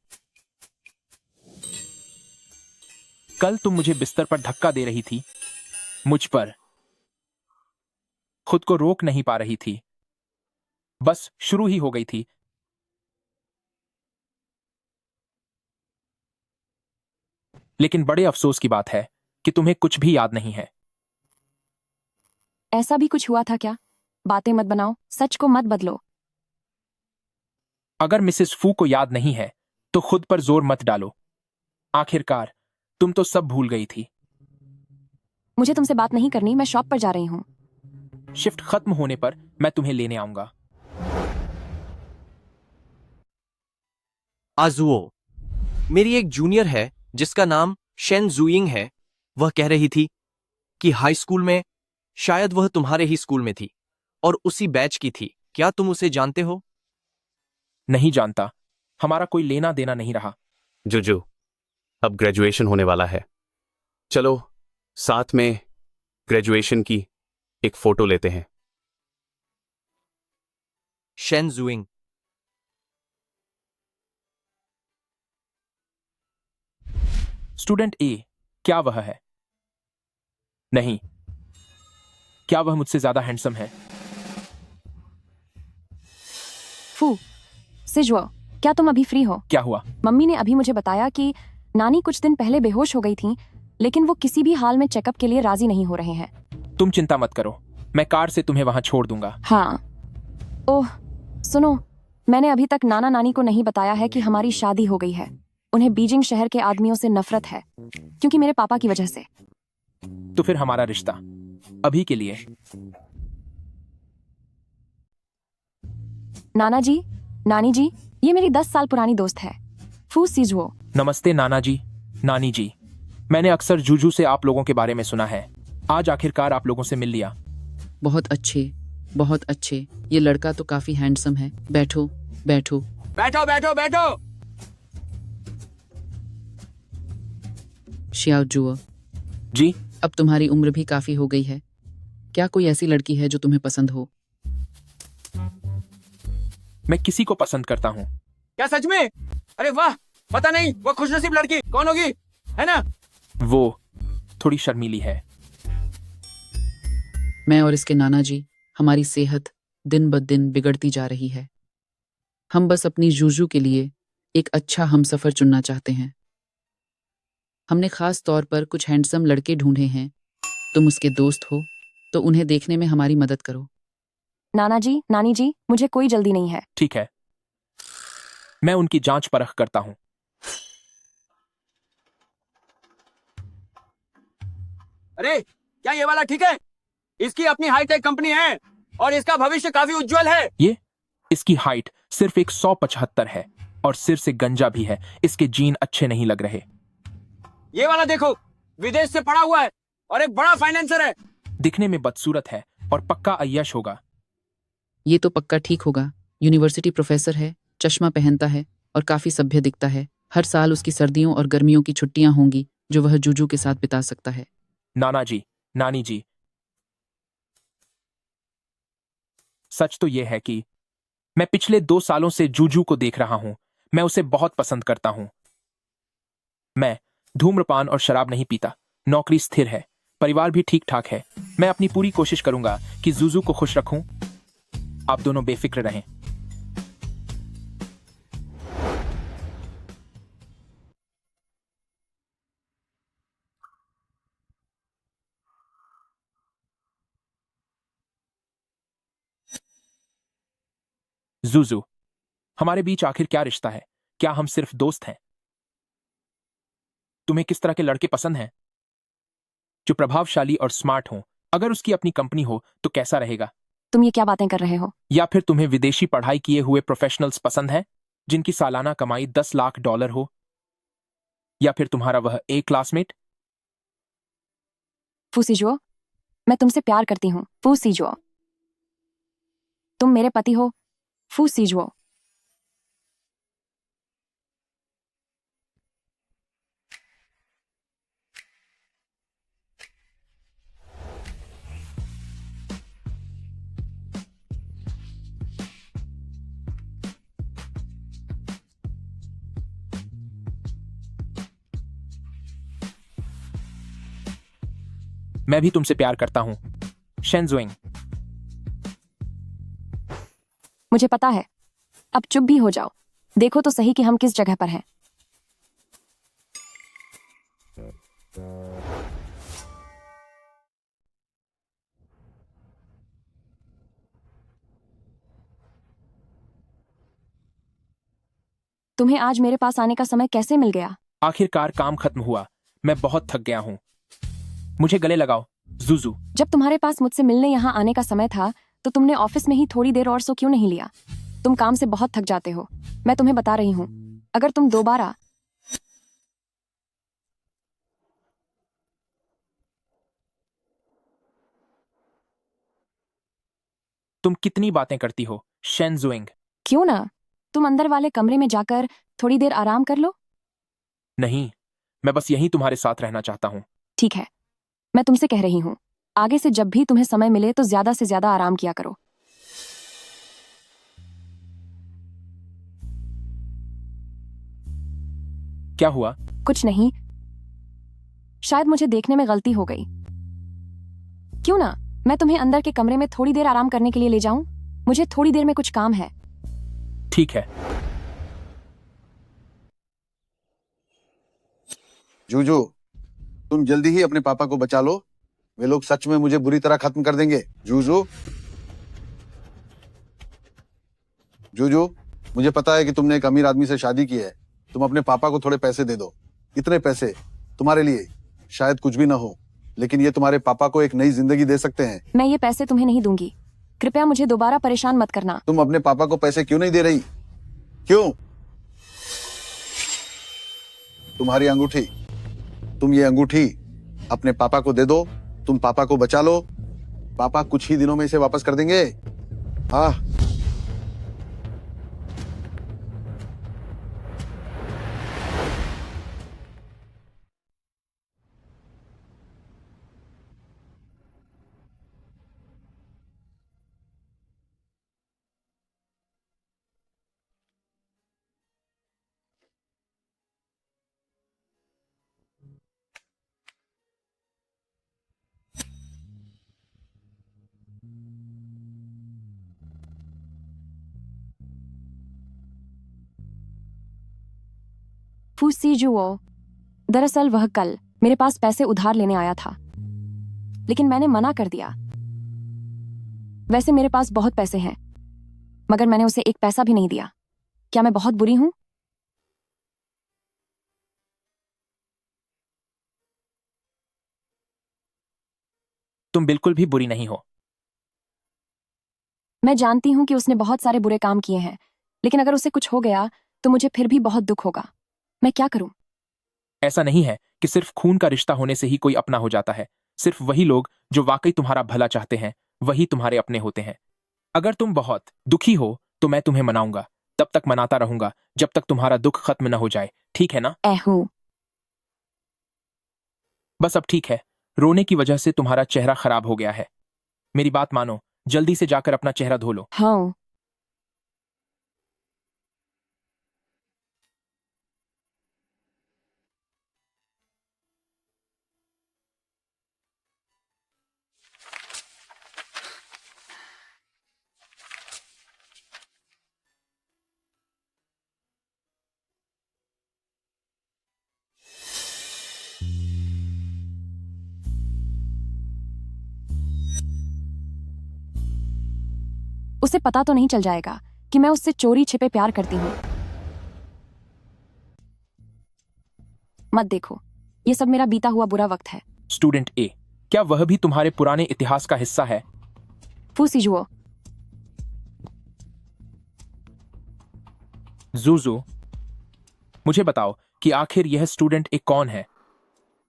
कल तुम मुझे बिस्तर पर धक्का दे रही थी, मुझ पर। खुद को रोक नहीं पा रही थी, बस शुरू ही हो गई थी। लेकिन बड़े अफसोस की बात है कि तुम्हें कुछ भी याद नहीं है। ऐसा भी कुछ हुआ था क्या? बातें मत बनाओ, सच को मत बदलो। अगर मिसेस फू को याद नहीं है तो खुद पर जोर मत डालो। आखिरकार तुम तो सब भूल गई थी। मुझे तुमसे बात नहीं करनी, मैं शॉप पर जा रही हूं। शिफ्ट खत्म होने पर मैं तुम्हें लेने आऊंगा। आजुओ, मेरी एक जूनियर है जिसका नाम शेन जुइंग है। वह कह रही थी कि हाई स्कूल में शायद वह तुम्हारे ही स्कूल में थी और उसी बैच की थी। क्या तुम उसे जानते हो? नहीं जानता, हमारा कोई लेना देना नहीं रहा। जुजू, अब ग्रेजुएशन होने वाला है, चलो साथ में ग्रेजुएशन की एक फोटो लेते हैं। शेन जुइंग। स्टूडेंट ए, क्या वह है? नहीं। क्या वह मुझसे ज्यादा हैंडसम है? फू, सिजुओ, क्या तुम अभी फ्री हो? क्या हुआ? मम्मी ने अभी मुझे बताया कि नानी कुछ दिन पहले बेहोश हो गई थी, लेकिन वो किसी भी हाल में चेकअप के लिए राजी नहीं हो रहे हैं। तुम चिंता मत करो, मैं कार से तुम्हें वहां छोड़ दूंगा। हाँ। ओह, सुनो, मैंने अभी तक नाना नानी को नहीं बताया है कि हमारी शादी हो गई है। उन्हें बीजिंग शहर के आदमियों से नफरत है, क्योंकि मेरे पापा की वजह से। तो फिर हमारा रिश्ता अभी के लिए। नाना जी, नानी जी, ये मेरी 10 साल पुरानी दोस्त है, फू सिजुओ। नमस्ते नाना जी, नानी जी। मैंने अक्सर जूजू से आप लोगों के बारे में सुना है। आज आखिरकार आप लोगों से मिल लिया। बहुत अच्छे, बहुत अच्छे। ये लड़का तो काफी हैंडसम है। बैठो बैठो बैठो बैठो बैठो। शियाओ जुओ जी। अब तुम्हारी उम्र भी काफी हो गई है। क्या कोई ऐसी लड़की है जो तुम्हें पसंद हो? मैं किसी को पसंद करता हूँ। क्या सच में? अरे वाह, पता नहीं वो खुशनसीब लड़की कौन होगी, है ना? वो थोड़ी शर्मीली है। मैं और इसके नाना जी, हमारी सेहत दिन ब दिन बिगड़ती जा रही है। हम बस अपनी जूजू के लिए एक अच्छा हमसफर चुनना चाहते हैं। हमने खास तौर पर कुछ हैंडसम लड़के ढूंढे हैं। तुम उसके दोस्त हो तो उन्हें देखने में हमारी मदद करो। नाना जी, नानी जी, मुझे कोई जल्दी नहीं है। ठीक है, मैं उनकी जांच परख करता हूँ। अरे क्या ये वाला ठीक है? इसकी अपनी हाईटेक कंपनी है और इसका भविष्य काफी उज्जवल है। ये इसकी हाइट सिर्फ 175 है और सिर से गंजा भी है। इसके जीन अच्छे नहीं लग रहे। ये वाला देखो, विदेश से पढ़ा हुआ है और एक बड़ा फाइनेंसर है। दिखने में बदसूरत है और पक्का अय्यश होगा। ये तो पक्का ठीक होगा। यूनिवर्सिटी प्रोफेसर है, चश्मा पहनता है और काफी सभ्य दिखता है। हर साल उसकी सर्दियों और गर्मियों की छुट्टियां होंगी जो वह जूजू के साथ बिता सकता है। नाना जी, नानी जी, सच तो यह है कि मैं पिछले 2 सालों से जूजू को देख रहा हूं। मैं उसे बहुत पसंद करता हूं। मैं धूम्रपान और शराब नहीं पीता। नौकरी स्थिर है, परिवार भी ठीक ठाक है। मैं अपनी पूरी कोशिश करूंगा कि जूजू को खुश रखूं। आप दोनों बेफिक्र रहें। जूजू, हमारे बीच आखिर क्या रिश्ता है? क्या हम सिर्फ दोस्त हैं? तुम्हें किस तरह के लड़के पसंद हैं? जो प्रभावशाली और स्मार्ट हों। अगर उसकी अपनी कंपनी हो तो कैसा रहेगा? तुम ये क्या बातें कर रहे हो? या फिर तुम्हें विदेशी पढ़ाई किए हुए प्रोफेशनल्स पसंद हैं जिनकी सालाना कमाई 10 लाख डॉलर हो? या फिर तुम्हारा वह एक क्लासमेट? फूसीजुओ, मैं तुमसे प्यार करती हूँ। फूसीजुओ, तुम मेरे पति हो। फूसीजुओ। मैं भी तुमसे प्यार करता हूँ शेनजुइंग। मुझे पता है, अब चुप भी हो जाओ। देखो तो सही कि हम किस जगह पर हैं। तुम्हें आज मेरे पास आने का समय कैसे मिल गया? आखिरकार काम खत्म हुआ। मैं बहुत थक गया हूँ। मुझे गले लगाओ जूजू। जब तुम्हारे पास मुझसे मिलने यहाँ आने का समय था तो तुमने ऑफिस में ही थोड़ी देर और सो क्यों नहीं लिया? तुम काम से बहुत थक जाते हो। मैं तुम्हें बता रही हूँ, अगर तुम दोबारा तुम कितनी बातें करती हो शेनजुइंग। क्यों ना तुम अंदर वाले कमरे में जाकर थोड़ी देर आराम कर लो। नहीं, मैं बस यहीं तुम्हारे साथ रहना चाहता हूँ। ठीक है, मैं तुमसे कह रही हूँ, आगे से जब भी तुम्हें समय मिले तो ज्यादा से ज्यादा आराम किया करो। क्या हुआ? कुछ नहीं, शायद मुझे देखने में गलती हो गई। क्यों ना मैं तुम्हें अंदर के कमरे में थोड़ी देर आराम करने के लिए ले जाऊं? मुझे थोड़ी देर में कुछ काम है। ठीक है। जूजू, तुम जल्दी ही अपने पापा को बचा लो। वे लोग सच में मुझे बुरी तरह खत्म कर देंगे। जूजू, जूजू, मुझे पता है कि तुमने एक अमीर आदमी से शादी की है। तुम अपने पापा को थोड़े पैसे दे दो। इतने पैसे तुम्हारे लिए शायद कुछ भी ना हो, लेकिन ये तुम्हारे पापा को एक नई जिंदगी दे सकते हैं। मैं ये पैसे तुम्हें नहीं दूंगी। कृपया मुझे दोबारा परेशान मत करना। तुम अपने पापा को पैसे क्यों नहीं दे रही? क्यों? तुम्हारी अंगूठी, तुम ये अंगूठी अपने पापा को दे दो। तुम पापा को बचा लो। पापा कुछ ही दिनों में इसे वापस कर देंगे। हाँ, फूसीजुओ, दरअसल वह कल मेरे पास पैसे उधार लेने आया था, लेकिन मैंने मना कर दिया। वैसे मेरे पास बहुत पैसे हैं, मगर मैंने उसे एक पैसा भी नहीं दिया। क्या मैं बहुत बुरी हूं? तुम बिल्कुल भी बुरी नहीं हो। मैं जानती हूं कि उसने बहुत सारे बुरे काम किए हैं, लेकिन अगर उसे कुछ हो गया तो मुझे फिर भी बहुत दुख होगा। मैं क्या करूं? ऐसा नहीं है कि सिर्फ खून का रिश्ता होने से ही कोई अपना हो जाता है। सिर्फ वही लोग जो वाकई तुम्हारा भला चाहते हैं वही तुम्हारे अपने होते हैं। अगर तुम बहुत दुखी हो तो मैं तुम्हें मनाऊंगा। तब तक मनाता रहूंगा जब तक तुम्हारा दुख खत्म न हो जाए। ठीक है ना? बस अब ठीक है। रोने की वजह से तुम्हारा चेहरा खराब हो गया है। मेरी बात मानो, जल्दी से जाकर अपना चेहरा धो लो। हाँ। उसे पता तो नहीं चल जाएगा कि मैं उससे चोरी छिपे प्यार करती हूँ। मत देखो, ये सब मेरा बीता हुआ बुरा वक्त है। स्टूडेंट ए, क्या वह भी तुम्हारे पुराने इतिहास का हिस्सा है? फूसीजुओ, जूजू, मुझे बताओ कि आखिर यह स्टूडेंट ए कौन है?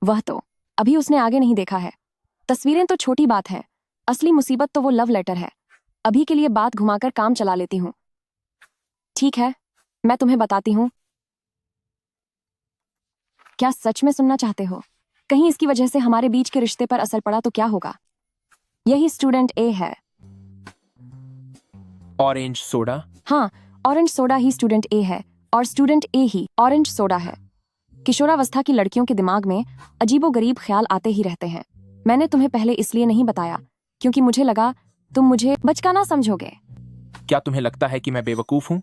वह तो अभी उसने आगे नहीं देखा है। तस्वीरें तो छोटी बात है, असली मुसीबत तो वो लव लेटर है। अभी के लिए बात घुमाकर काम चला लेती हूँ। ठीक है, मैं तुम्हें बताती हूँ। क्या सच में सुनना चाहते हो? कहीं इसकी वजह से हमारे बीच के रिश्ते पर असर पड़ा तो क्या होगा? यही स्टूडेंट ए है। Orange soda? हाँ, ऑरेंज सोडा ही स्टूडेंट ए है और स्टूडेंट ए ही ऑरेंज सोडा है। किशोरावस्था की लड़कियों के दिमाग में अजीबोगरीब ख्याल आते ही रहते हैं। मैंने तुम्हें पहले इसलिए नहीं बताया क्योंकि मुझे लगा तुम मुझे बचकाना समझोगे। क्या तुम्हें लगता है कि मैं बेवकूफ हूँ?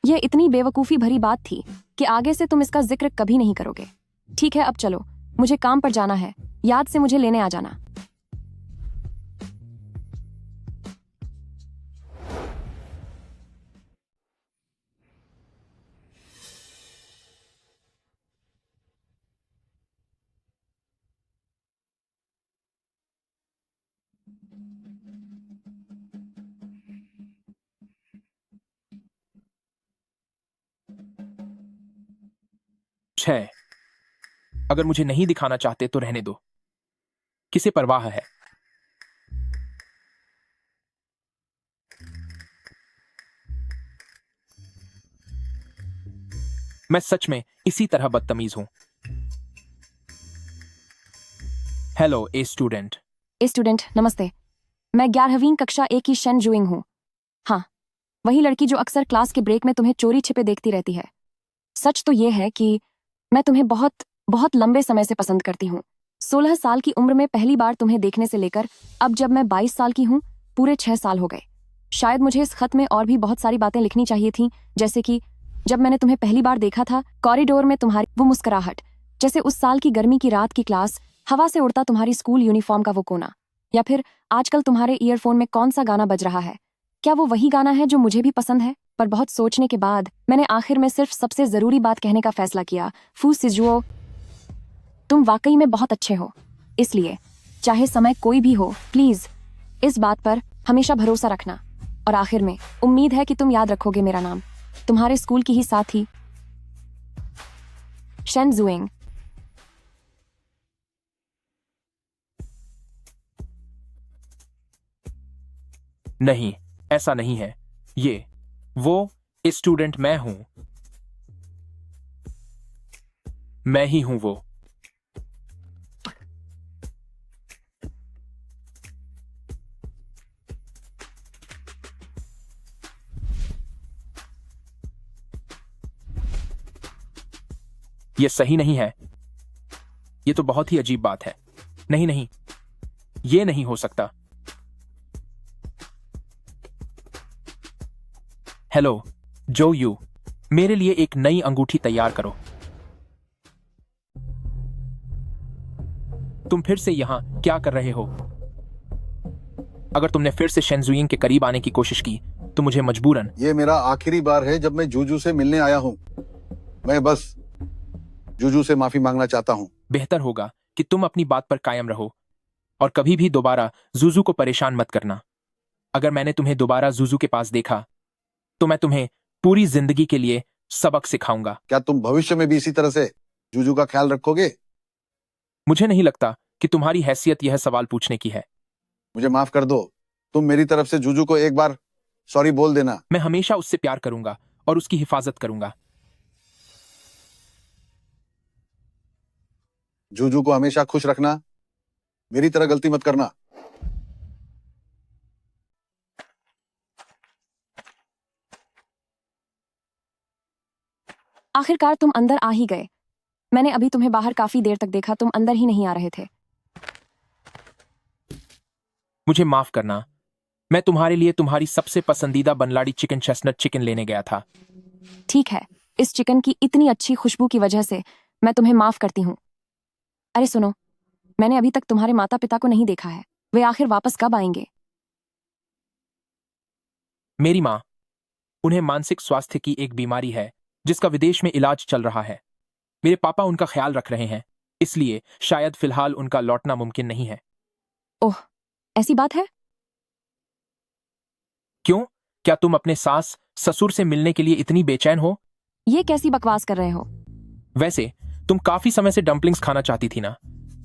यह इतनी बेवकूफ़ी भरी बात थी कि आगे से तुम इसका जिक्र कभी नहीं करोगे। ठीक है, अब चलो, मुझे काम पर जाना है। याद से मुझे लेने आ जाना। छह। अगर मुझे नहीं दिखाना चाहते तो रहने दो, किसे परवाह है। मैं सच में इसी तरह बदतमीज हूं। Hello a student. A student, नमस्ते। मैं 11वीं कक्षा ए की शेन जुइंग हूँ। हाँ, वही लड़की जो अक्सर क्लास के ब्रेक में तुम्हें चोरी छिपे देखती रहती है। सच तो यह है कि मैं तुम्हें बहुत बहुत लंबे समय से पसंद करती हूँ। 16 साल की उम्र में पहली बार तुम्हें देखने से लेकर अब जब मैं 22 साल की हूँ, पूरे 6 साल हो गए। शायद मुझे इस खत में और भी बहुत सारी बातें लिखनी चाहिए थी, जैसे कि जब मैंने तुम्हें पहली बार देखा था, कॉरिडोर में तुम्हारी वो मुस्कुराहट, जैसे उस साल की गर्मी की रात की क्लास, हवा से उड़ता तुम्हारी स्कूल यूनिफॉर्म का वो कोना, या फिर आजकल तुम्हारे ईयरफोन में कौन सा गाना बज रहा है। क्या वो वही गाना है जो मुझे भी पसंद है? पर बहुत सोचने के बाद मैंने आखिर में सिर्फ सबसे जरूरी बात कहने का फैसला किया। फू सिजुओ, तुम वाकई में बहुत अच्छे हो। इसलिए चाहे समय कोई भी हो, प्लीज इस बात पर हमेशा भरोसा रखना। और आखिर में उम्मीद है कि तुम याद रखोगे मेरा नाम, तुम्हारे स्कूल की ही साथी शेन जुइंग। नहीं, ऐसा नहीं है। ये वो स्टूडेंट मैं हूं। मैं ही हूं वो। ये सही नहीं है। ये तो बहुत ही अजीब बात है। नहीं नहीं, ये नहीं हो सकता। हेलो जो यू, मेरे लिए एक नई अंगूठी तैयार करो। तुम फिर से यहां क्या कर रहे हो? अगर तुमने फिर से शेनजुइंग के करीब आने की कोशिश की तो मुझे मजबूरन। ये मेरा आखिरी बार है जब मैं जूजू से मिलने आया हूँ। मैं बस जूजू से माफी मांगना चाहता हूँ। बेहतर होगा कि तुम अपनी बात पर कायम रहो और कभी भी दोबारा जूजू को परेशान मत करना। अगर मैंने तुम्हें दोबारा जूजू के पास देखा तो मैं तुम्हें पूरी जिंदगी के लिए सबक सिखाऊंगा। क्या तुम भविष्य में भी इसी तरह से जूजू का ख्याल रखोगे? मुझे नहीं लगता कि तुम्हारी हैसियत यह सवाल पूछने की है। मुझे माफ कर दो। तुम मेरी तरफ से जूजू को एक बार सॉरी बोल देना। मैं हमेशा उससे प्यार करूंगा और उसकी हिफाजत करूंगा। जूजू को हमेशा खुश रखना, मेरी तरह गलती मत करना। आखिरकार तुम अंदर आ ही गए। मैंने अभी तुम्हें बाहर काफी देर तक देखा, तुम अंदर ही नहीं आ रहे थे। मुझे माफ करना, मैं तुम्हारे लिए तुम्हारी सबसे पसंदीदा बनलाड़ी चिकन चेस्टनट चिकन लेने गया था। ठीक है, इस चिकन की इतनी अच्छी खुशबू की वजह से मैं तुम्हें माफ करती हूँ। अरे सुनो, मैंने अभी तक तुम्हारे माता पिता को नहीं देखा है। वे आखिर वापस कब आएंगे? मेरी माँ, उन्हें मानसिक स्वास्थ्य की एक बीमारी है जिसका विदेश में इलाज चल रहा है। मेरे पापा उनका ख्याल रख रहे हैं, इसलिए शायद फिलहाल उनका लौटना मुमकिन नहीं है। ओह, ऐसी बात है? क्यों? क्या तुम अपने सास ससुर से मिलने के लिए इतनी बेचैन हो? ये कैसी बकवास कर रहे हो? वैसे तुम काफी समय से डम्पलिंग्स खाना चाहती थी ना।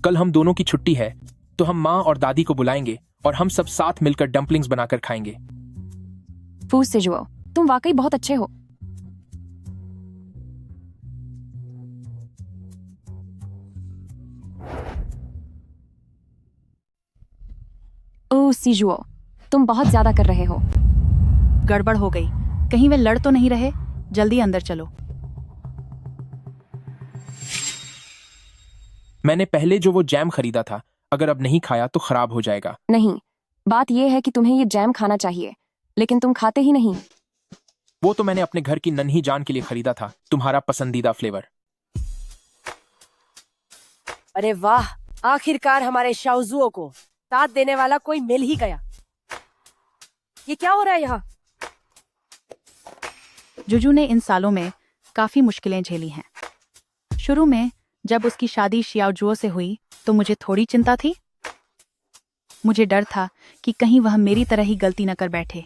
कल हम दोनों की छुट्टी है तो हम माँ और दादी को बुलाएंगे और हम सब साथ मिलकर डम्पलिंग्स बनाकर खाएंगे। फूस से जुओ, तुम वाकई बहुत अच्छे हो। ओह सीजुओ, तुम बहुत ज्यादा कर रहे हो। गड़बड़ हो गई। कहीं वे लड़ तो नहीं रहे? जल्दी अंदर चलो। मैंने पहले जो वो जैम खरीदा था, अगर अब नहीं खाया तो खराब हो जाएगा। नहीं, बात यह है कि तुम्हें ये जैम खाना चाहिए, लेकिन तुम खाते ही नहीं। वो तो मैंने अपने घर की नन्ही जान के लिए खरीदा था, तुम्हारा पसंदीदा फ्लेवर। अरे वाह, आखिरकार हमारे शाओजुओ को साथ देने वाला कोई मिल ही गया। ये क्या हो रहा है यहाँ? जुजू ने इन सालों में काफी मुश्किलें झेली हैं। शुरू में जब उसकी शादी शियाओजुओ से हुई तो मुझे थोड़ी चिंता थी। मुझे डर था कि कहीं वह मेरी तरह ही गलती न कर बैठे,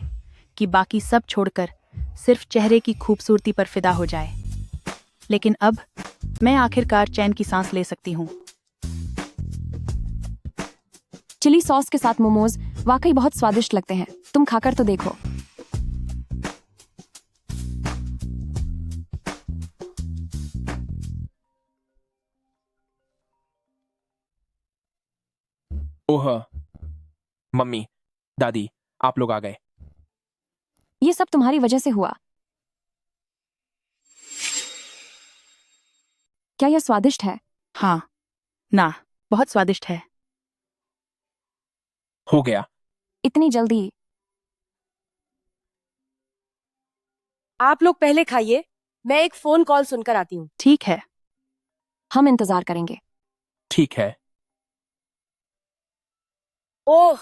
कि बाकी सब छोड़कर सिर्फ चेहरे की खूबसूरती पर फिदा हो जाए। लेकिन अब मैं आखिरकार चैन की सांस ले सकती हूँ। चिली सॉस के साथ मोमोज वाकई बहुत स्वादिष्ट लगते हैं, तुम खाकर तो देखो। ओह मम्मी, दादी, आप लोग आ गए। ये सब तुम्हारी वजह से हुआ। क्या यह स्वादिष्ट है? हाँ, ना, बहुत स्वादिष्ट है। हो गया। इतनी जल्दी? आप लोग पहले खाइए, मैं एक फोन कॉल सुनकर आती हूँ। ठीक है, हम इंतजार करेंगे। ठीक है। ओह,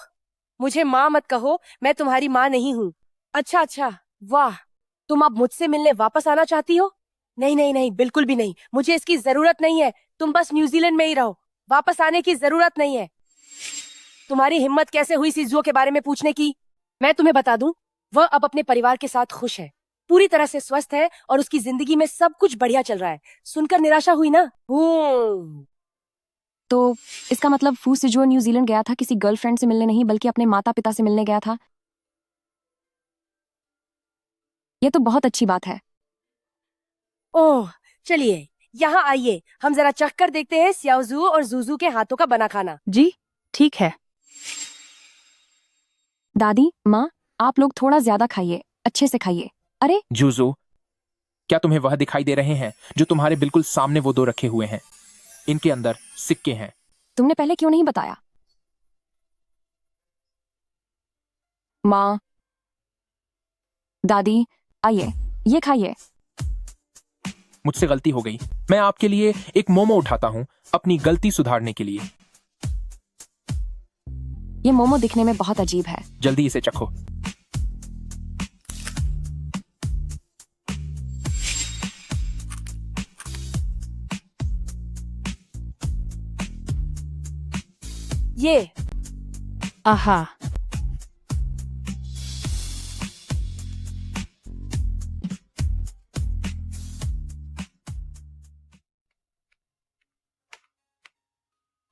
मुझे माँ मत कहो, मैं तुम्हारी माँ नहीं हूँ। अच्छा अच्छा, वाह, तुम अब मुझसे मिलने वापस आना चाहती हो? नहीं नहीं नहीं, बिल्कुल भी नहीं, मुझे इसकी जरूरत नहीं है। तुम बस न्यूजीलैंड में ही रहो, वापस आने की जरूरत नहीं है। तुम्हारी हिम्मत कैसे हुई शिजुओ के बारे में पूछने की? मैं तुम्हें बता दूं, वह अब अपने परिवार के साथ खुश है, पूरी तरह से स्वस्थ है और उसकी जिंदगी में सब कुछ बढ़िया चल रहा है। सुनकर निराशा हुई ना? तो इसका मतलब फू सिजुओ न्यूजीलैंड गया था किसी गर्लफ्रेंड से मिलने नहीं, बल्कि अपने माता पिता से मिलने गया था। यह तो बहुत अच्छी बात है। ओह, चलिए यहाँ आइए, हम जरा चख कर देखते हैं सियाओजू और जूजू के हाथों का बना खाना। जी ठीक है। दादी, माँ, आप लोग थोड़ा ज्यादा खाइए, अच्छे से खाइए। अरे जूजू, क्या तुम्हें वह दिखाई दे रहे हैं जो तुम्हारे बिल्कुल सामने वो दो रखे हुए हैं? इनके अंदर सिक्के हैं। तुमने पहले क्यों नहीं बताया? माँ, दादी, आइए, ये खाइए। मुझसे गलती हो गई, मैं आपके लिए एक मोमो उठाता हूँ, अपनी गलती सुधारने के लिए। ये मोमो दिखने में बहुत अजीब है। जल्दी इसे चखो। ये आहा,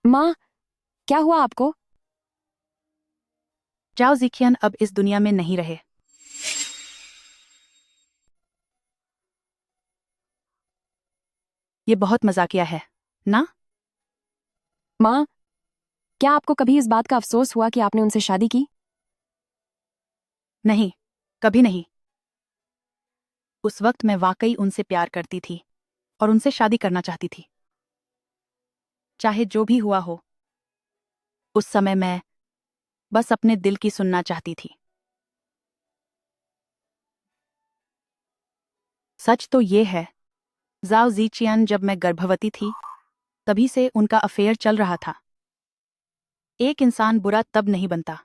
माँ, क्या हुआ आपको? जाओ जिकियन अब इस दुनिया में नहीं रहे। ये बहुत मजाकिया है ना? माँ, क्या आपको कभी इस बात का अफसोस हुआ कि आपने उनसे शादी की? नहीं, कभी नहीं। उस वक्त मैं वाकई उनसे प्यार करती थी और उनसे शादी करना चाहती थी। चाहे जो भी हुआ हो, उस समय मैं बस अपने दिल की सुनना चाहती थी। सच तो ये है, जाओ जीचियन जब मैं गर्भवती थी तभी से उनका अफेयर चल रहा था। एक इंसान बुरा तब नहीं बनता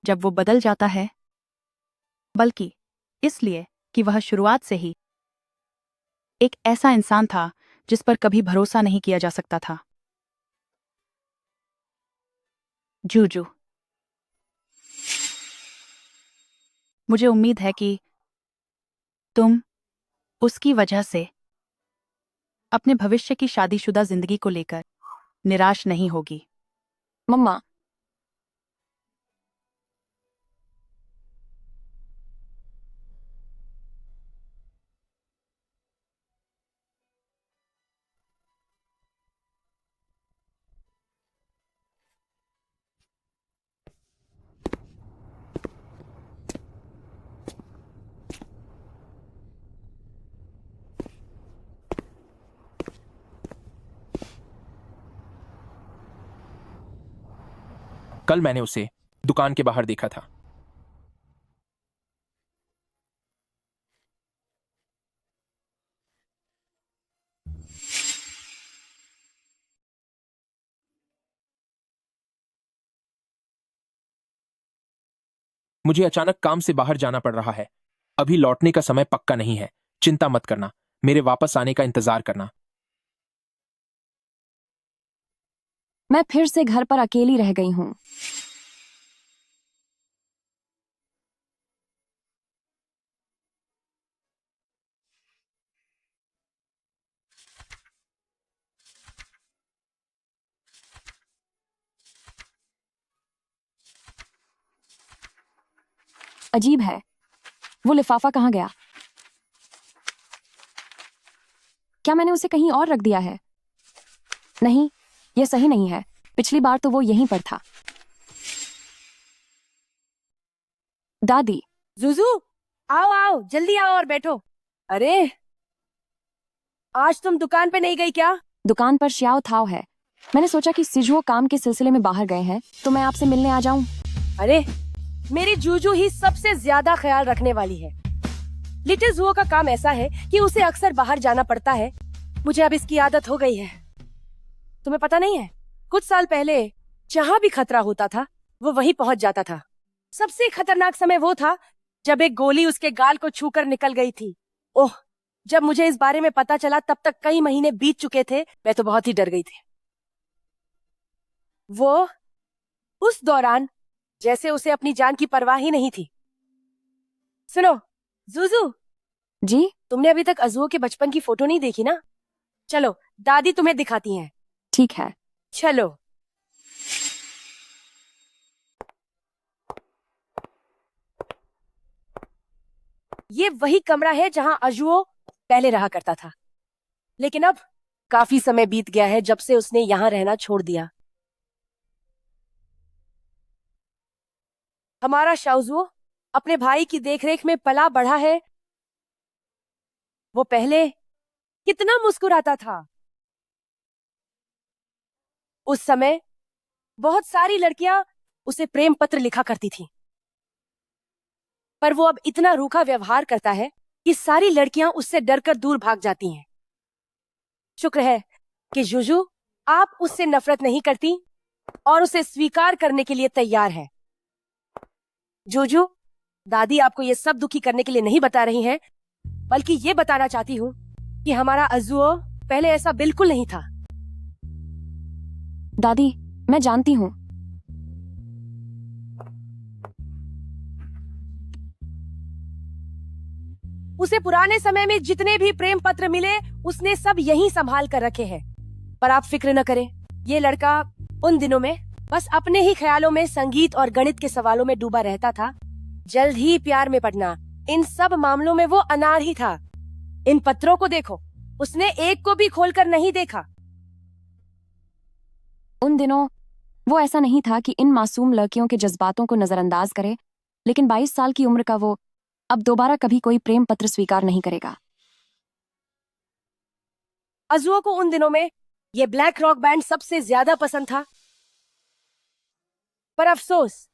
जब वो बदल जाता है, बल्कि इसलिए कि वह शुरुआत से ही एक ऐसा इंसान था जिस पर कभी भरोसा नहीं किया जा सकता था। जूजू, मुझे उम्मीद है कि तुम उसकी वजह से अपने भविष्य की शादीशुदा जिंदगी को लेकर निराश नहीं होगी। मम्मा, कल मैंने उसे दुकान के बाहर देखा था। मुझे अचानक काम से बाहर जाना पड़ रहा है। अभी लौटने का समय पक्का नहीं है। चिंता मत करना, मेरे वापस आने का इंतजार करना। मैं फिर से घर पर अकेली रह गई हूँ। अजीब है, वो लिफाफा कहाँ गया? क्या मैंने उसे कहीं और रख दिया है? नहीं, यह सही नहीं है। पिछली बार तो वो यहीं पर था। दादी। जुजू, आओ आओ, जल्दी आओ और बैठो। अरे, आज तुम दुकान पे नहीं गई क्या? दुकान पर श्याओ थाओ है। मैंने सोचा कि सिजुओ काम के सिलसिले में बाहर गए हैं, तो मैं आपसे मिलने आ जाऊं। अरे, मेरी जूजू ही सबसे ज्यादा ख्याल रखने वाली है। लिटिल जुओ का काम ऐसा है कि उसे अक्सर बाहर जाना पड़ता है। मुझे अब इसकी आदत हो गई है। तुम्हें पता नहीं है, कुछ साल पहले जहाँ भी खतरा होता था वो वहीं पहुंच जाता था। सबसे खतरनाक समय वो था जब एक गोली उसके गाल को छूकर निकल गई थी। ओह, जब मुझे इस बारे में पता चला तब तक कई महीने बीत चुके थे। मैं तो बहुत ही डर गई थी। वो उस दौरान जैसे उसे अपनी जान की परवाह ही नहीं थी। सुनो जुजू जी, तुमने अभी तक अजुओ के बचपन की फोटो नहीं देखी ना? चलो, दादी तुम्हें दिखाती हैं। ठीक है। चलो। ये वही कमरा है जहां अजुओ पहले रहा करता था, लेकिन अब काफी समय बीत गया है जब से उसने यहां रहना छोड़ दिया। हमारा शाओजुओ अपने भाई की देखरेख में पला बढ़ा है। वो पहले कितना मुस्कुराता था। उस समय बहुत सारी लड़कियां उसे प्रेम पत्र लिखा करती थी, पर वो अब इतना रूखा व्यवहार करता है कि सारी लड़कियां उससे डरकर दूर भाग जाती हैं। शुक्र है कि जुजू आप उससे नफरत नहीं करती और उसे स्वीकार करने के लिए तैयार है। जुजू, दादी आपको ये सब दुखी करने के लिए नहीं बता रही हैं, बल्कि ये बताना चाहती हूँ कि हमारा अजुओ पहले ऐसा बिल्कुल नहीं था। दादी, मैं जानती हूँ। उसे पुराने समय में जितने भी प्रेम पत्र मिले उसने सब यहीं संभाल कर रखे हैं। पर आप फिक्र न करें, ये लड़का उन दिनों में बस अपने ही ख्यालों में संगीत और गणित के सवालों में डूबा रहता था। जल्द ही प्यार में पड़ना, इन सब मामलों में वो अनार ही था। इन पत्रों को देखो, उसने एक को भी खोलकर नहीं देखा। उन दिनों वो ऐसा नहीं था कि इन मासूम लड़कियों के जज्बातों को नजरअंदाज करे, लेकिन 22 साल की उम्र का वो अब दोबारा कभी कोई प्रेम पत्र स्वीकार नहीं करेगा। अजुओ को उन दिनों में ये ब्लैक रॉक बैंड सबसे ज्यादा पसंद था, पर अफसोस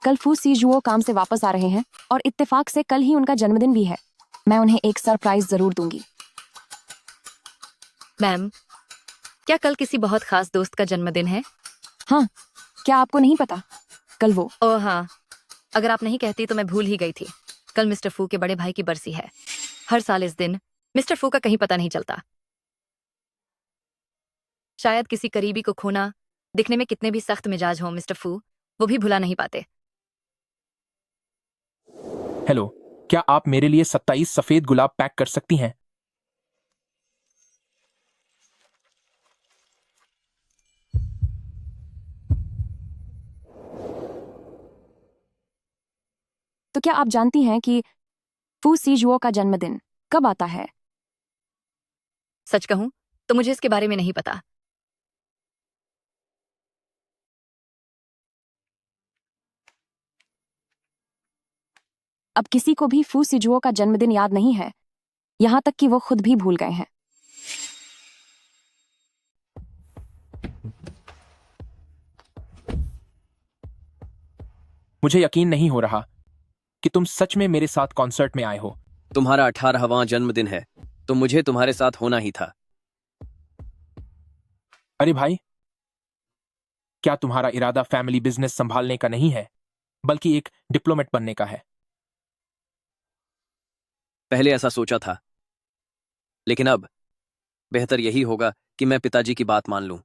कल फू सीजुओ काम से वापस आ रहे हैं और इत्तेफाक से कल ही उनका जन्मदिन भी है। मैं उन्हें एक सरप्राइज जरूर दूंगी। मैम, क्या कल किसी बहुत खास दोस्त का जन्मदिन है? हाँ, क्या आपको नहीं पता? कल वो। ओह हाँ, अगर आप नहीं कहती तो मैं भूल ही गई थी। कल मिस्टर फू के बड़े भाई की बरसी है। हर साल इस दिन मिस्टर फू का कहीं पता नहीं चलता। शायद किसी करीबी को खोना, दिखने में कितने भी सख्त मिजाज हों मिस्टर फू, वो भी भुला नहीं पाते। हेलो, क्या आप मेरे लिए 27 सफेद गुलाब पैक कर सकती हैं? तो क्या आप जानती हैं कि फू सीजुओ का जन्मदिन कब आता है? सच कहूं तो मुझे इसके बारे में नहीं पता। अब किसी को भी फू सीजुओ का जन्मदिन याद नहीं है, यहां तक कि वो खुद भी भूल गए हैं। मुझे यकीन नहीं हो रहा कि तुम सच में मेरे साथ कॉन्सर्ट में आए हो। तुम्हारा 18वां जन्मदिन है, तो मुझे तुम्हारे साथ होना ही था। अरे भाई, क्या तुम्हारा इरादा फैमिली बिजनेस संभालने का नहीं है, बल्कि एक डिप्लोमेट बनने का है? पहले ऐसा सोचा था, लेकिन अब बेहतर यही होगा कि मैं पिताजी की बात मान लूं।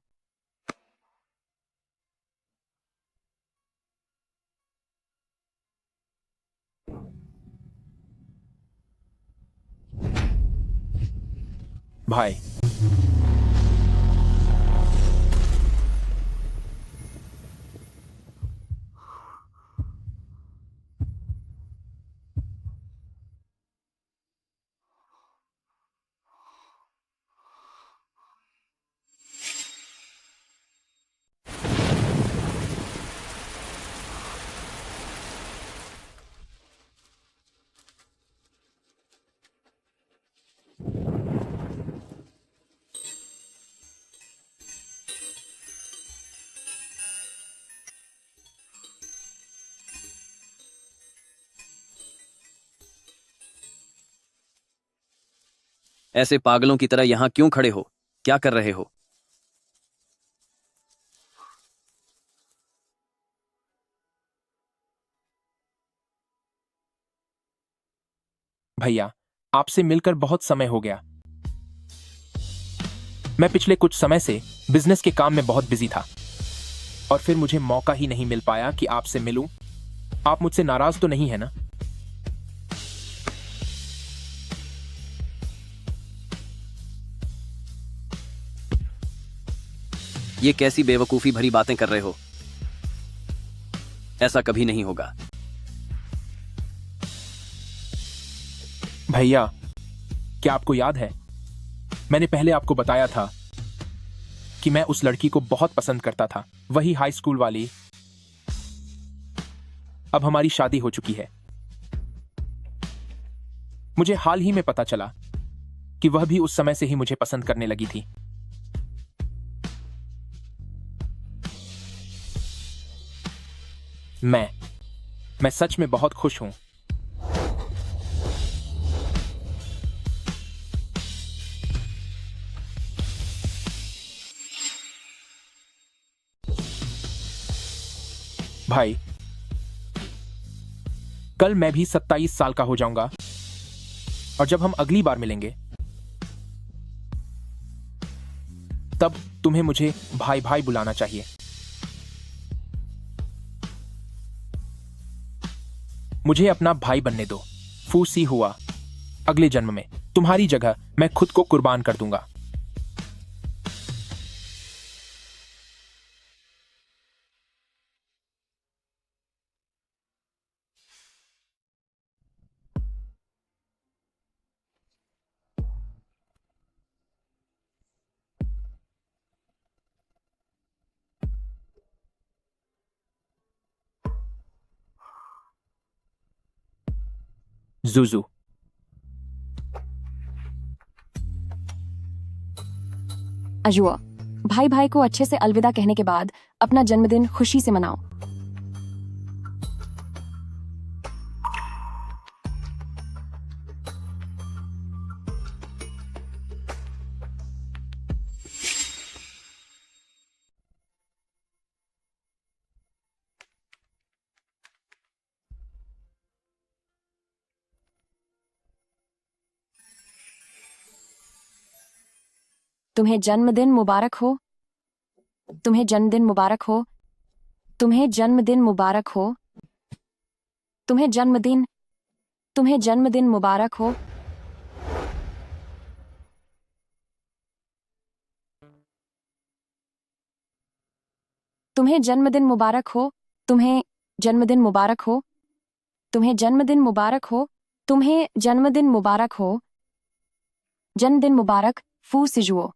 भाई, ऐसे पागलों की तरह यहां क्यों खड़े हो? क्या कर रहे हो? भैया, आपसे मिलकर बहुत समय हो गया। मैं पिछले कुछ समय से बिजनेस के काम में बहुत बिजी था और फिर मुझे मौका ही नहीं मिल पाया कि आपसे मिलूं। आप मुझसे नाराज तो नहीं है ना? ये कैसी बेवकूफी भरी बातें कर रहे हो? ऐसा कभी नहीं होगा। भैया, क्या आपको याद है, मैंने पहले आपको बताया था कि मैं उस लड़की को बहुत पसंद करता था, वही हाई स्कूल वाली। अब हमारी शादी हो चुकी है। मुझे हाल ही में पता चला कि वह भी उस समय से ही मुझे पसंद करने लगी थी। मैं सच में बहुत खुश हूं। भाई, कल मैं भी 27 साल का हो जाऊंगा और जब हम अगली बार मिलेंगे तब तुम्हें मुझे भाई भाई बुलाना चाहिए। मुझे अपना भाई बनने दो। फूसी हुआ, अगले जन्म में तुम्हारी जगह मैं खुद को कुर्बान कर दूंगा। जुजू। अजुआ, भाई भाई को अच्छे से अलविदा कहने के बाद अपना जन्मदिन खुशी से मनाओ। तुम्हें जन्मदिन मुबारक हो। तुम्हें जन्मदिन मुबारक हो। तुम्हें जन्मदिन मुबारक हो। तुम्हें जन्मदिन मुबारक हो। तुम्हें जन्मदिन मुबारक हो। तुम्हें जन्मदिन मुबारक हो। तुम्हें जन्मदिन मुबारक हो। तुम्हें जन्मदिन मुबारक हो। जन्मदिन मुबारक फू सिजुओ।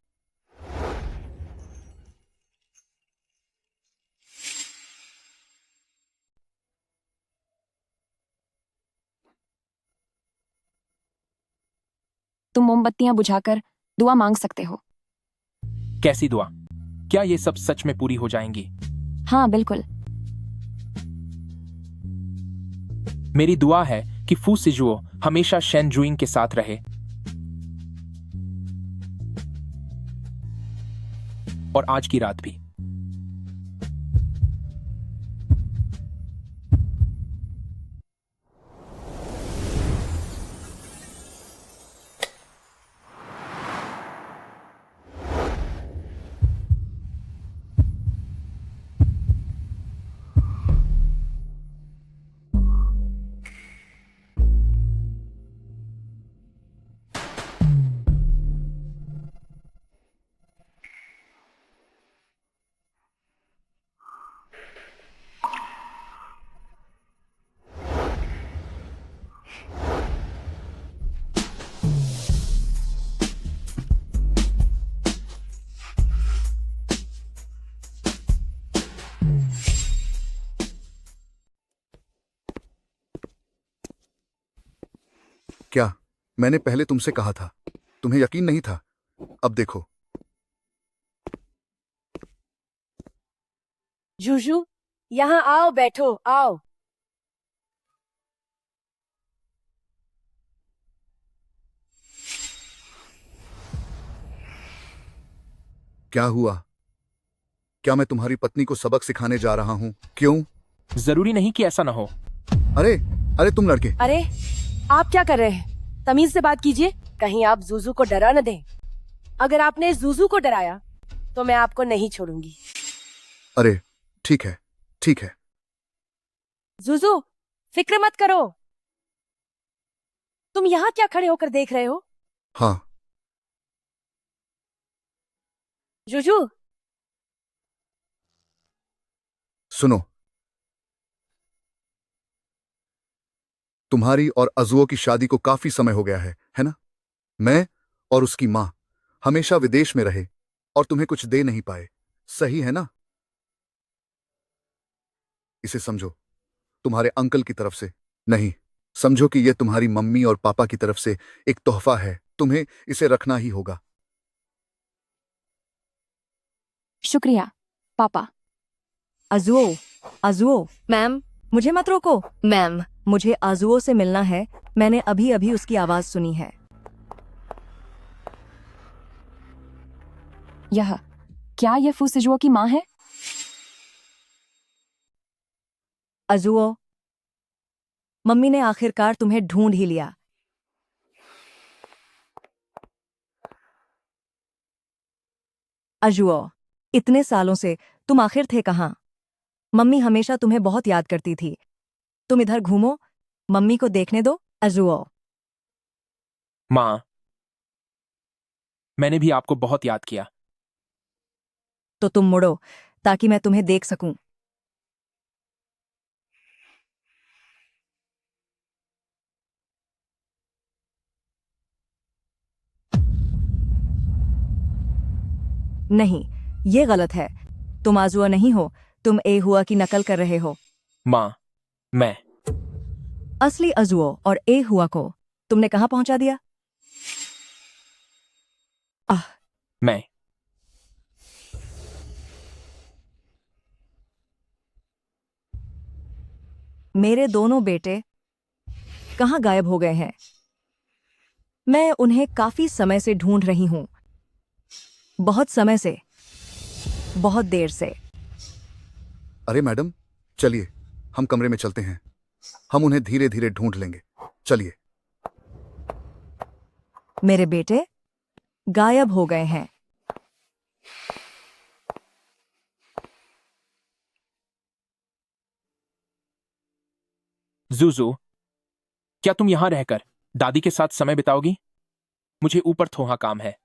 तुम मोमबत्तियां बुझाकर दुआ मांग सकते हो। कैसी दुआ? क्या ये सब सच में पूरी हो जाएंगी? हाँ, बिल्कुल। मेरी दुआ है कि फू सिजुओ हमेशा शेन जुइंग के साथ रहे और आज की रात भी। क्या मैंने पहले तुमसे कहा था? तुम्हें यकीन नहीं था? अब देखो। जूजू, यहाँ आओ, बैठो, आओ। क्या हुआ? क्या मैं तुम्हारी पत्नी को सबक सिखाने जा रहा हूं? क्यों? जरूरी नहीं कि ऐसा ना हो। अरे अरे तुम लड़के, अरे आप क्या कर रहे हैं? तमीज से बात कीजिए, कहीं आप जूजू को डरा न दें। अगर आपने जूजू को डराया तो मैं आपको नहीं छोड़ूंगी। अरे ठीक है, ठीक है। जूजू, फिक्र मत करो। तुम यहाँ क्या खड़े होकर देख रहे हो? हाँ। जूजू, सुनो, तुम्हारी और अजुओ की शादी को काफी समय हो गया है ना? मैं और उसकी माँ हमेशा विदेश में रहे और तुम्हें कुछ दे नहीं पाए, सही है ना? इसे समझो तुम्हारे अंकल की तरफ से, नहीं, समझो कि यह तुम्हारी मम्मी और पापा की तरफ से एक तोहफा है। तुम्हें इसे रखना ही होगा। शुक्रिया पापा। अजुओ, अजुओ, मैम मुझे मत रोको। मैम, मुझे अजुओ से मिलना है। मैंने अभी अभी उसकी आवाज सुनी है। क्या यह फू सिजुओ की माँ है? अजुओ, मम्मी ने आखिरकार तुम्हें ढूंढ ही लिया। अजुओ, इतने सालों से तुम आखिर थे कहाँ? मम्मी हमेशा तुम्हें बहुत याद करती थी। तुम इधर घूमो, मम्मी को देखने दो। अजुओ, माँ, मैंने भी आपको बहुत याद किया। तो तुम मुड़ो ताकि मैं तुम्हें देख सकूं। नहीं, ये गलत है। तुम आजुआ नहीं हो, तुम ए हुआ की नकल कर रहे हो। माँ, मैं असली अजुओ और ए हुआ को तुमने कहां पहुंचा दिया? मैं मेरे दोनों बेटे कहां गायब हो गए हैं? मैं उन्हें काफी समय से ढूंढ रही हूं, बहुत समय से, बहुत देर से। अरे मैडम, चलिए हम कमरे में चलते हैं। हम उन्हें धीरे धीरे ढूंढ लेंगे। चलिए। मेरे बेटे गायब हो गए हैं। जूजू, क्या तुम यहां रहकर दादी के साथ समय बिताओगी? मुझे ऊपर थोड़ा काम है।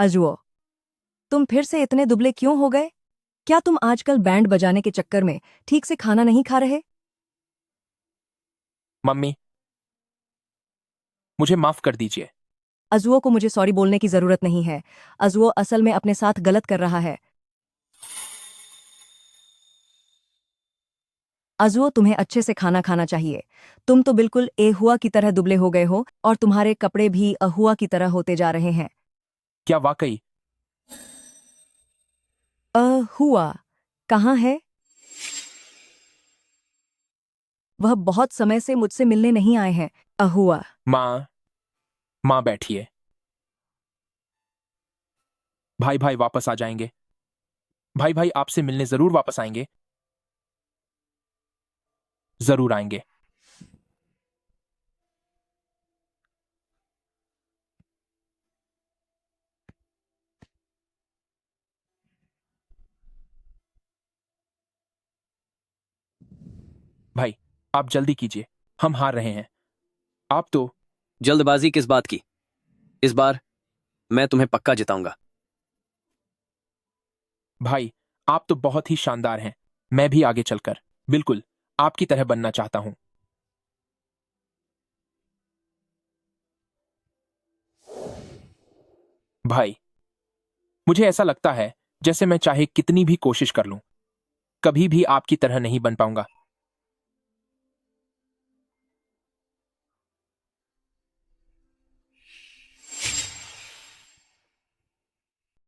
अजुओ, तुम फिर से इतने दुबले क्यों हो गए? क्या तुम आजकल बैंड बजाने के चक्कर में ठीक से खाना नहीं खा रहे? मम्मी, मुझे माफ कर दीजिए। अजुओ को मुझे सॉरी बोलने की जरूरत नहीं है। अजुओ असल में अपने साथ गलत कर रहा है। अजुओ, तुम्हें अच्छे से खाना खाना चाहिए। तुम तो बिल्कुल एहुआ की तरह दुबले हो गए हो और तुम्हारे कपड़े भी अहुआ की तरह होते जा रहे हैं। क्या वाकई? अहुआ कहाँ है? वह बहुत समय से मुझसे मिलने नहीं आए हैं। अहुआ। माँ बैठिए। भाई भाई वापस आ जाएंगे। भाई भाई आपसे मिलने जरूर वापस आएंगे। जरूर आएंगे। भाई, आप जल्दी कीजिए, हम हार रहे हैं। आप तो जल्दबाजी किस बात की? इस बार मैं तुम्हें पक्का जिताऊंगा। भाई, आप तो बहुत ही शानदार हैं। मैं भी आगे चलकर बिल्कुल आपकी तरह बनना चाहता हूं। भाई, मुझे ऐसा लगता है जैसे मैं चाहे कितनी भी कोशिश कर लूं, कभी भी आपकी तरह नहीं बन पाऊंगा।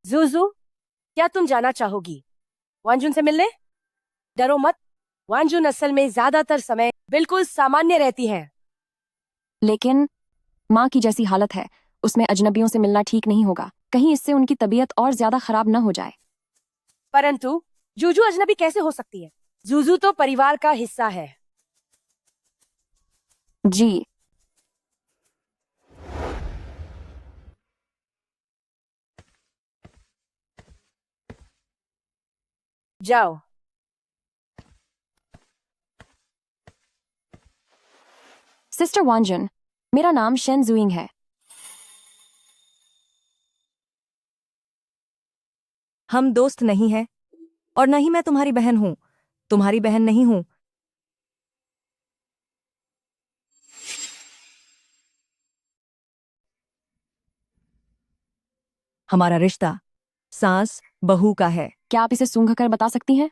जूजू, क्या तुम जाना चाहोगी वांजुन से मिलने? डरो मत, वांजुन असल में ज्यादातर समय बिल्कुल सामान्य रहती है। लेकिन माँ की जैसी हालत है, उसमें अजनबियों से मिलना ठीक नहीं होगा। कहीं इससे उनकी तबीयत और ज्यादा खराब न हो जाए। परंतु जूजू अजनबी कैसे हो सकती है? जूजू तो परिवार का हिस्सा है। जी। जाओ। सिस्टर वांजुन, मेरा नाम शेन जुइंग है। हम दोस्त नहीं हैं और न ही मैं तुम्हारी बहन हूं। तुम्हारी बहन नहीं हूं। हमारा रिश्ता सास बहू का है। क्या आप इसे सूंघ कर बता सकती हैं?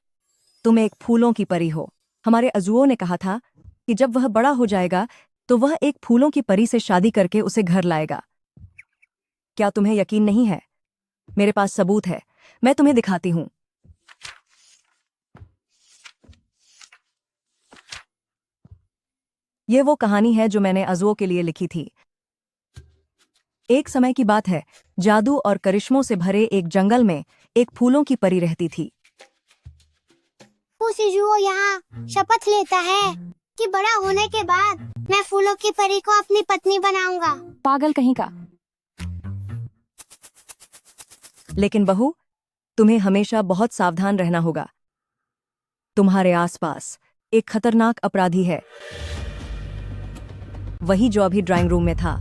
तुम एक फूलों की परी हो। हमारे अजुओं ने कहा था कि जब वह बड़ा हो जाएगा तो वह एक फूलों की परी से शादी करके उसे घर लाएगा। क्या तुम्हें यकीन नहीं है? मेरे पास सबूत है, मैं तुम्हें दिखाती हूं। यह वो कहानी है जो मैंने अजुओं के लिए लिखी थी। एक समय की बात है, जादू और करिश्मों से भरे एक जंगल में एक फूलों की परी रहती थी। वो यहाँ शपथ लेता है कि बड़ा होने के बाद मैं फूलों की परी को अपनी पत्नी बनाऊंगा। पागल कहीं का। लेकिन बहू, तुम्हें हमेशा बहुत सावधान रहना होगा। तुम्हारे आसपास एक खतरनाक अपराधी है, वही जो अभी ड्राइंग रूम में था।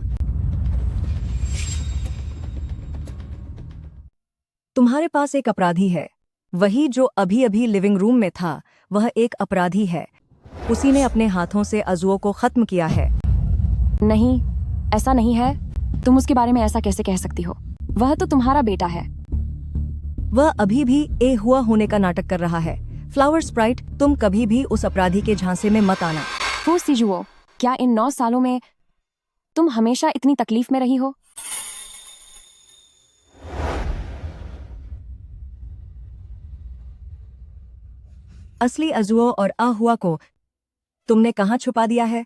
तुम्हारे पास एक अपराधी है, वही जो अभी अभी लिविंग रूम में था। वह एक अपराधी है। उसी ने अपने हाथों से अजुओं को खत्म किया है। नहीं, ऐसा नहीं है। तुम उसके बारे में ऐसा कैसे कह सकती हो? वह तो तुम्हारा बेटा है। वह अभी भी ए हुआ होने का नाटक कर रहा है। फ्लावर स्प्राइट, तुम कभी भी उस अपराधी के झांसे में मत आना। वो सीजुओ, क्या इन 9 सालों में तुम हमेशा इतनी तकलीफ में रही हो? असली अजुओं और आहुआ को तुमने कहाँ छुपा दिया है?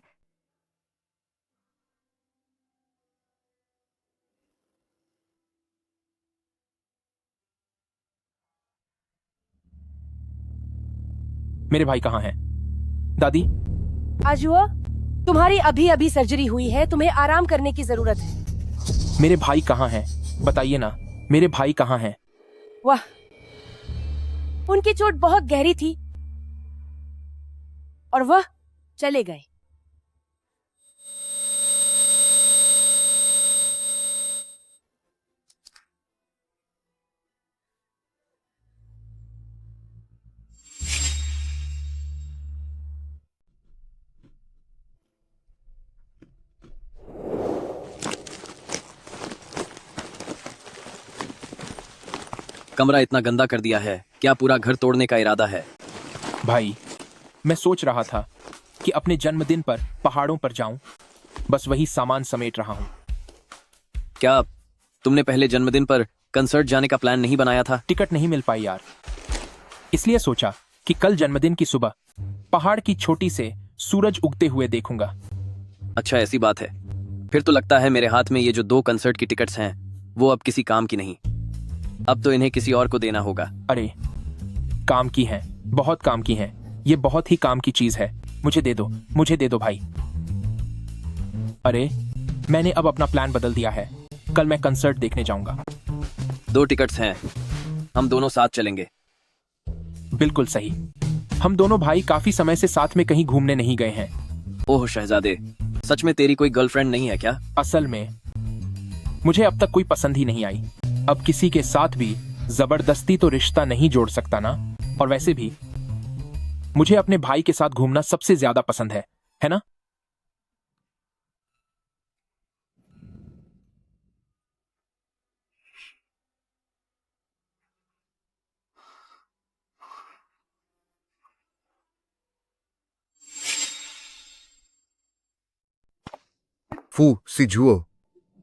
मेरे भाई कहाँ हैं? दादी? अजुओ, तुम्हारी अभी अभी सर्जरी हुई है, तुम्हें आराम करने की जरूरत है। मेरे भाई कहाँ हैं? बताइए ना, मेरे भाई कहाँ हैं? वाह, उनकी चोट बहुत गहरी थी और वह चले गए। कमरा इतना गंदा कर दिया है, क्या पूरा घर तोड़ने का इरादा है? भाई, मैं सोच रहा था कि अपने जन्मदिन पर पहाड़ों पर जाऊं, बस वही सामान समेट रहा हूं। क्या तुमने पहले जन्मदिन पर कंसर्ट जाने का प्लान नहीं बनाया था? टिकट नहीं मिल पाई यार, इसलिए सोचा कि कल जन्मदिन की सुबह पहाड़ की चोटी से सूरज उगते हुए देखूंगा। अच्छा, ऐसी बात है। फिर तो लगता है मेरे हाथ में ये जो 2 कंसर्ट की टिकट्स हैं वो अब किसी काम की नहीं। अब तो इन्हें किसी और को देना होगा। अरे, काम की हैं, बहुत काम की हैं। ये बहुत ही काम की चीज है। मुझे दे दो, मुझे दे दो भाई। अरे, मैंने अब अपना प्लान बदल दिया है। कल मैं कंसर्ट देखने जाऊंगा। 2 टिकट्स हैं, हम दोनों साथ चलेंगे। बिल्कुल सही। हम दोनों भाई काफी समय से साथ में कहीं घूमने नहीं गए हैं। ओह शहजादे, सच में तेरी कोई गर्लफ्रेंड नहीं है क्या? असल में मुझे अब तक कोई पसंद ही नहीं आई। अब किसी के साथ भी जबरदस्ती तो रिश्ता नहीं जोड़ सकता ना। और वैसे भी मुझे अपने भाई के साथ घूमना सबसे ज्यादा पसंद है ना? फू सिजुओ,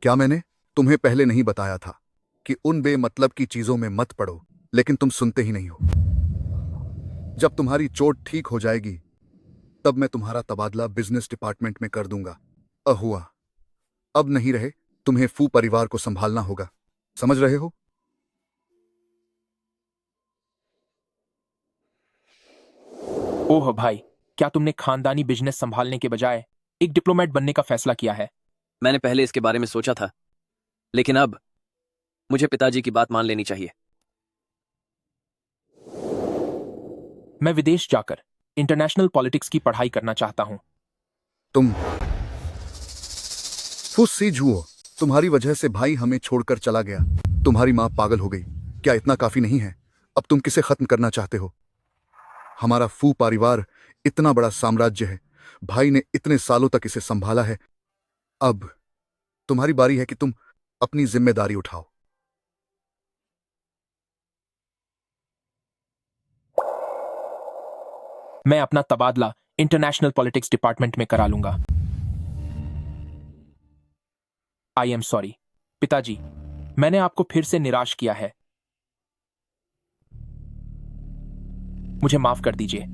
क्या मैंने तुम्हें पहले नहीं बताया था कि उन बेमतलब की चीजों में मत पड़ो, लेकिन तुम सुनते ही नहीं हो। जब तुम्हारी चोट ठीक हो जाएगी तब मैं तुम्हारा तबादला बिजनेस डिपार्टमेंट में कर दूंगा। अहुआ, अब नहीं रहे, तुम्हें फू परिवार को संभालना होगा, समझ रहे हो? ओह भाई, क्या तुमने खानदानी बिजनेस संभालने के बजाय एक डिप्लोमेट बनने का फैसला किया है? मैंने पहले इसके बारे में सोचा था, लेकिन अब मुझे पिताजी की बात मान लेनी चाहिए। मैं विदेश जाकर इंटरनेशनल पॉलिटिक्स की पढ़ाई करना चाहता हूं। तुम फू सिजुओ, तुम्हारी वजह से भाई हमें छोड़कर चला गया। तुम्हारी मां पागल हो गई। क्या इतना काफी नहीं है? अब तुम किसे खत्म करना चाहते हो? हमारा फू परिवार इतना बड़ा साम्राज्य है, भाई ने इतने सालों तक इसे संभाला है। अब तुम्हारी बारी है कि तुम अपनी जिम्मेदारी उठाओ। मैं अपना तबादला इंटरनेशनल पॉलिटिक्स डिपार्टमेंट में करा लूंगा। आई एम सॉरी पिताजी, मैंने आपको फिर से निराश किया है। मुझे माफ कर दीजिए।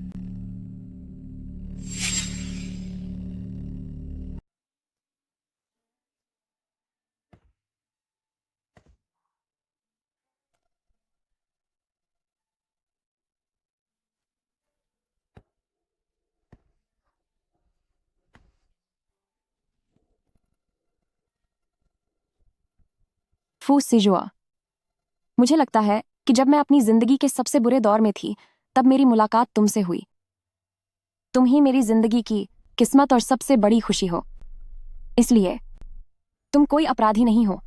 फू सिजुआ, मुझे लगता है कि जब मैं अपनी जिंदगी के सबसे बुरे दौर में थी तब मेरी मुलाकात तुमसे हुई। तुम ही मेरी जिंदगी की किस्मत और सबसे बड़ी खुशी हो, इसलिए तुम कोई अपराधी नहीं हो।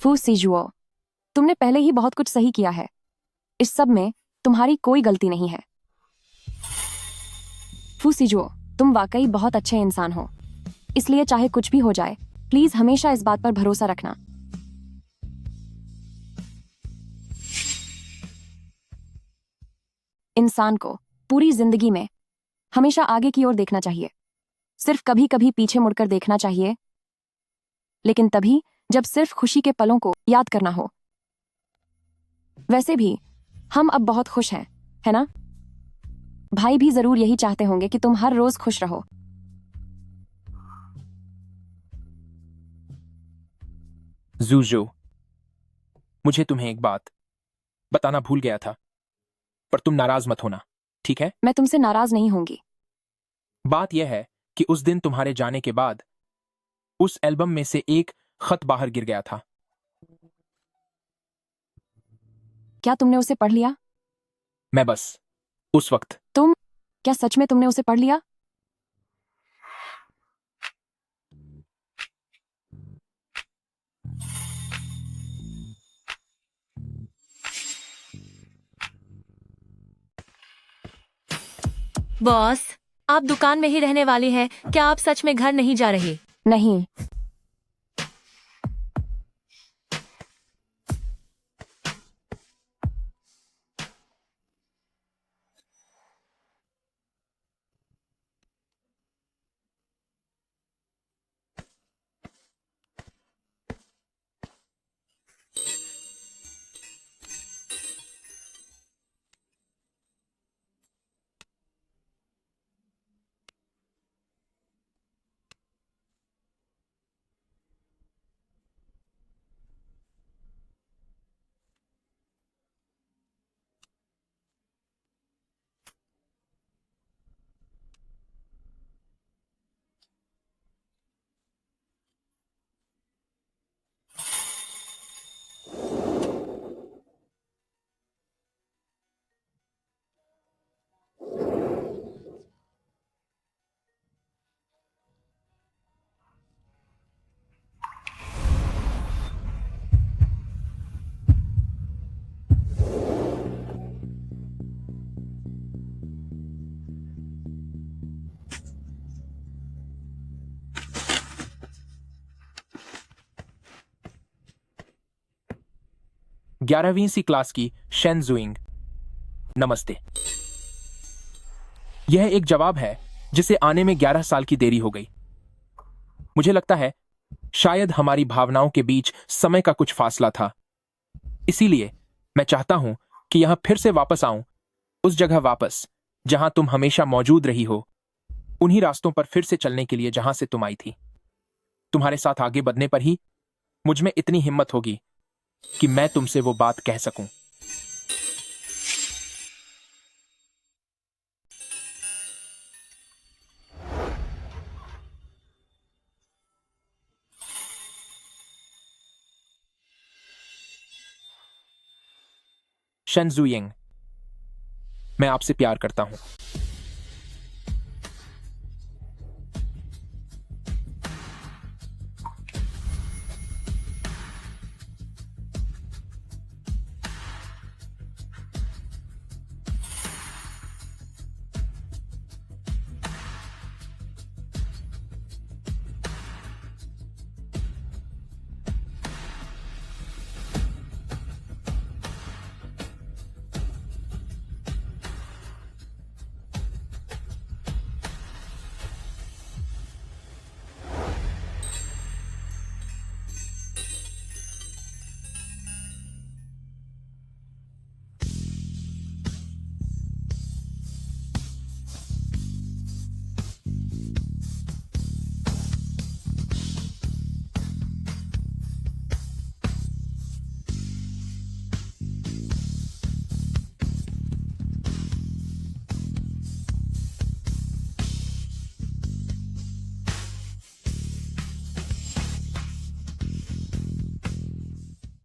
फू सिजुओ, तुमने पहले ही बहुत कुछ सही किया है। इस सब में तुम्हारी कोई गलती नहीं है। फू सिजुओ, तुम वाकई बहुत अच्छे इंसान हो, इसलिए चाहे कुछ भी हो जाए प्लीज हमेशा इस बात पर भरोसा रखना। इंसान को पूरी जिंदगी में हमेशा आगे की ओर देखना चाहिए, सिर्फ कभी कभी पीछे मुड़कर देखना चाहिए, लेकिन तभी जब सिर्फ खुशी के पलों को याद करना हो। वैसे भी हम अब बहुत खुश हैं, है ना? भाई भी जरूर यही चाहते होंगे कि तुम हर रोज खुश रहो। जूजू, मुझे तुम्हें एक बात बताना भूल गया था, पर तुम नाराज मत होना, ठीक है? मैं तुमसे नाराज नहीं होंगी। बात यह है कि उस दिन तुम्हारे जाने के बाद उस एल्बम में से एक खत बाहर गिर गया था। क्या तुमने उसे पढ़ लिया? मैं बस उस वक्त क्या सच में तुमने उसे पढ़ लिया? बॉस, आप दुकान में ही रहने वाली हैं, क्या आप सच में घर नहीं जा रही? नहीं। 11वीं सी क्लास की शेन जुइंग। नमस्ते। यह एक जवाब है जिसे आने में 11 साल की देरी हो गई। मुझे लगता है शायद हमारी भावनाओं के बीच समय का कुछ फासला था। इसीलिए मैं चाहता हूं कि यहां फिर से वापस आऊं, उस जगह वापस जहां तुम हमेशा मौजूद रही हो, उन्हीं रास्तों पर फिर से चलने के लिए जहां से तुम आई थी। तुम्हारे साथ आगे बढ़ने पर ही मुझ में इतनी हिम्मत होगी कि मैं तुमसे वो बात कह सकूं। शेन जुइंग, मैं आपसे प्यार करता हूं।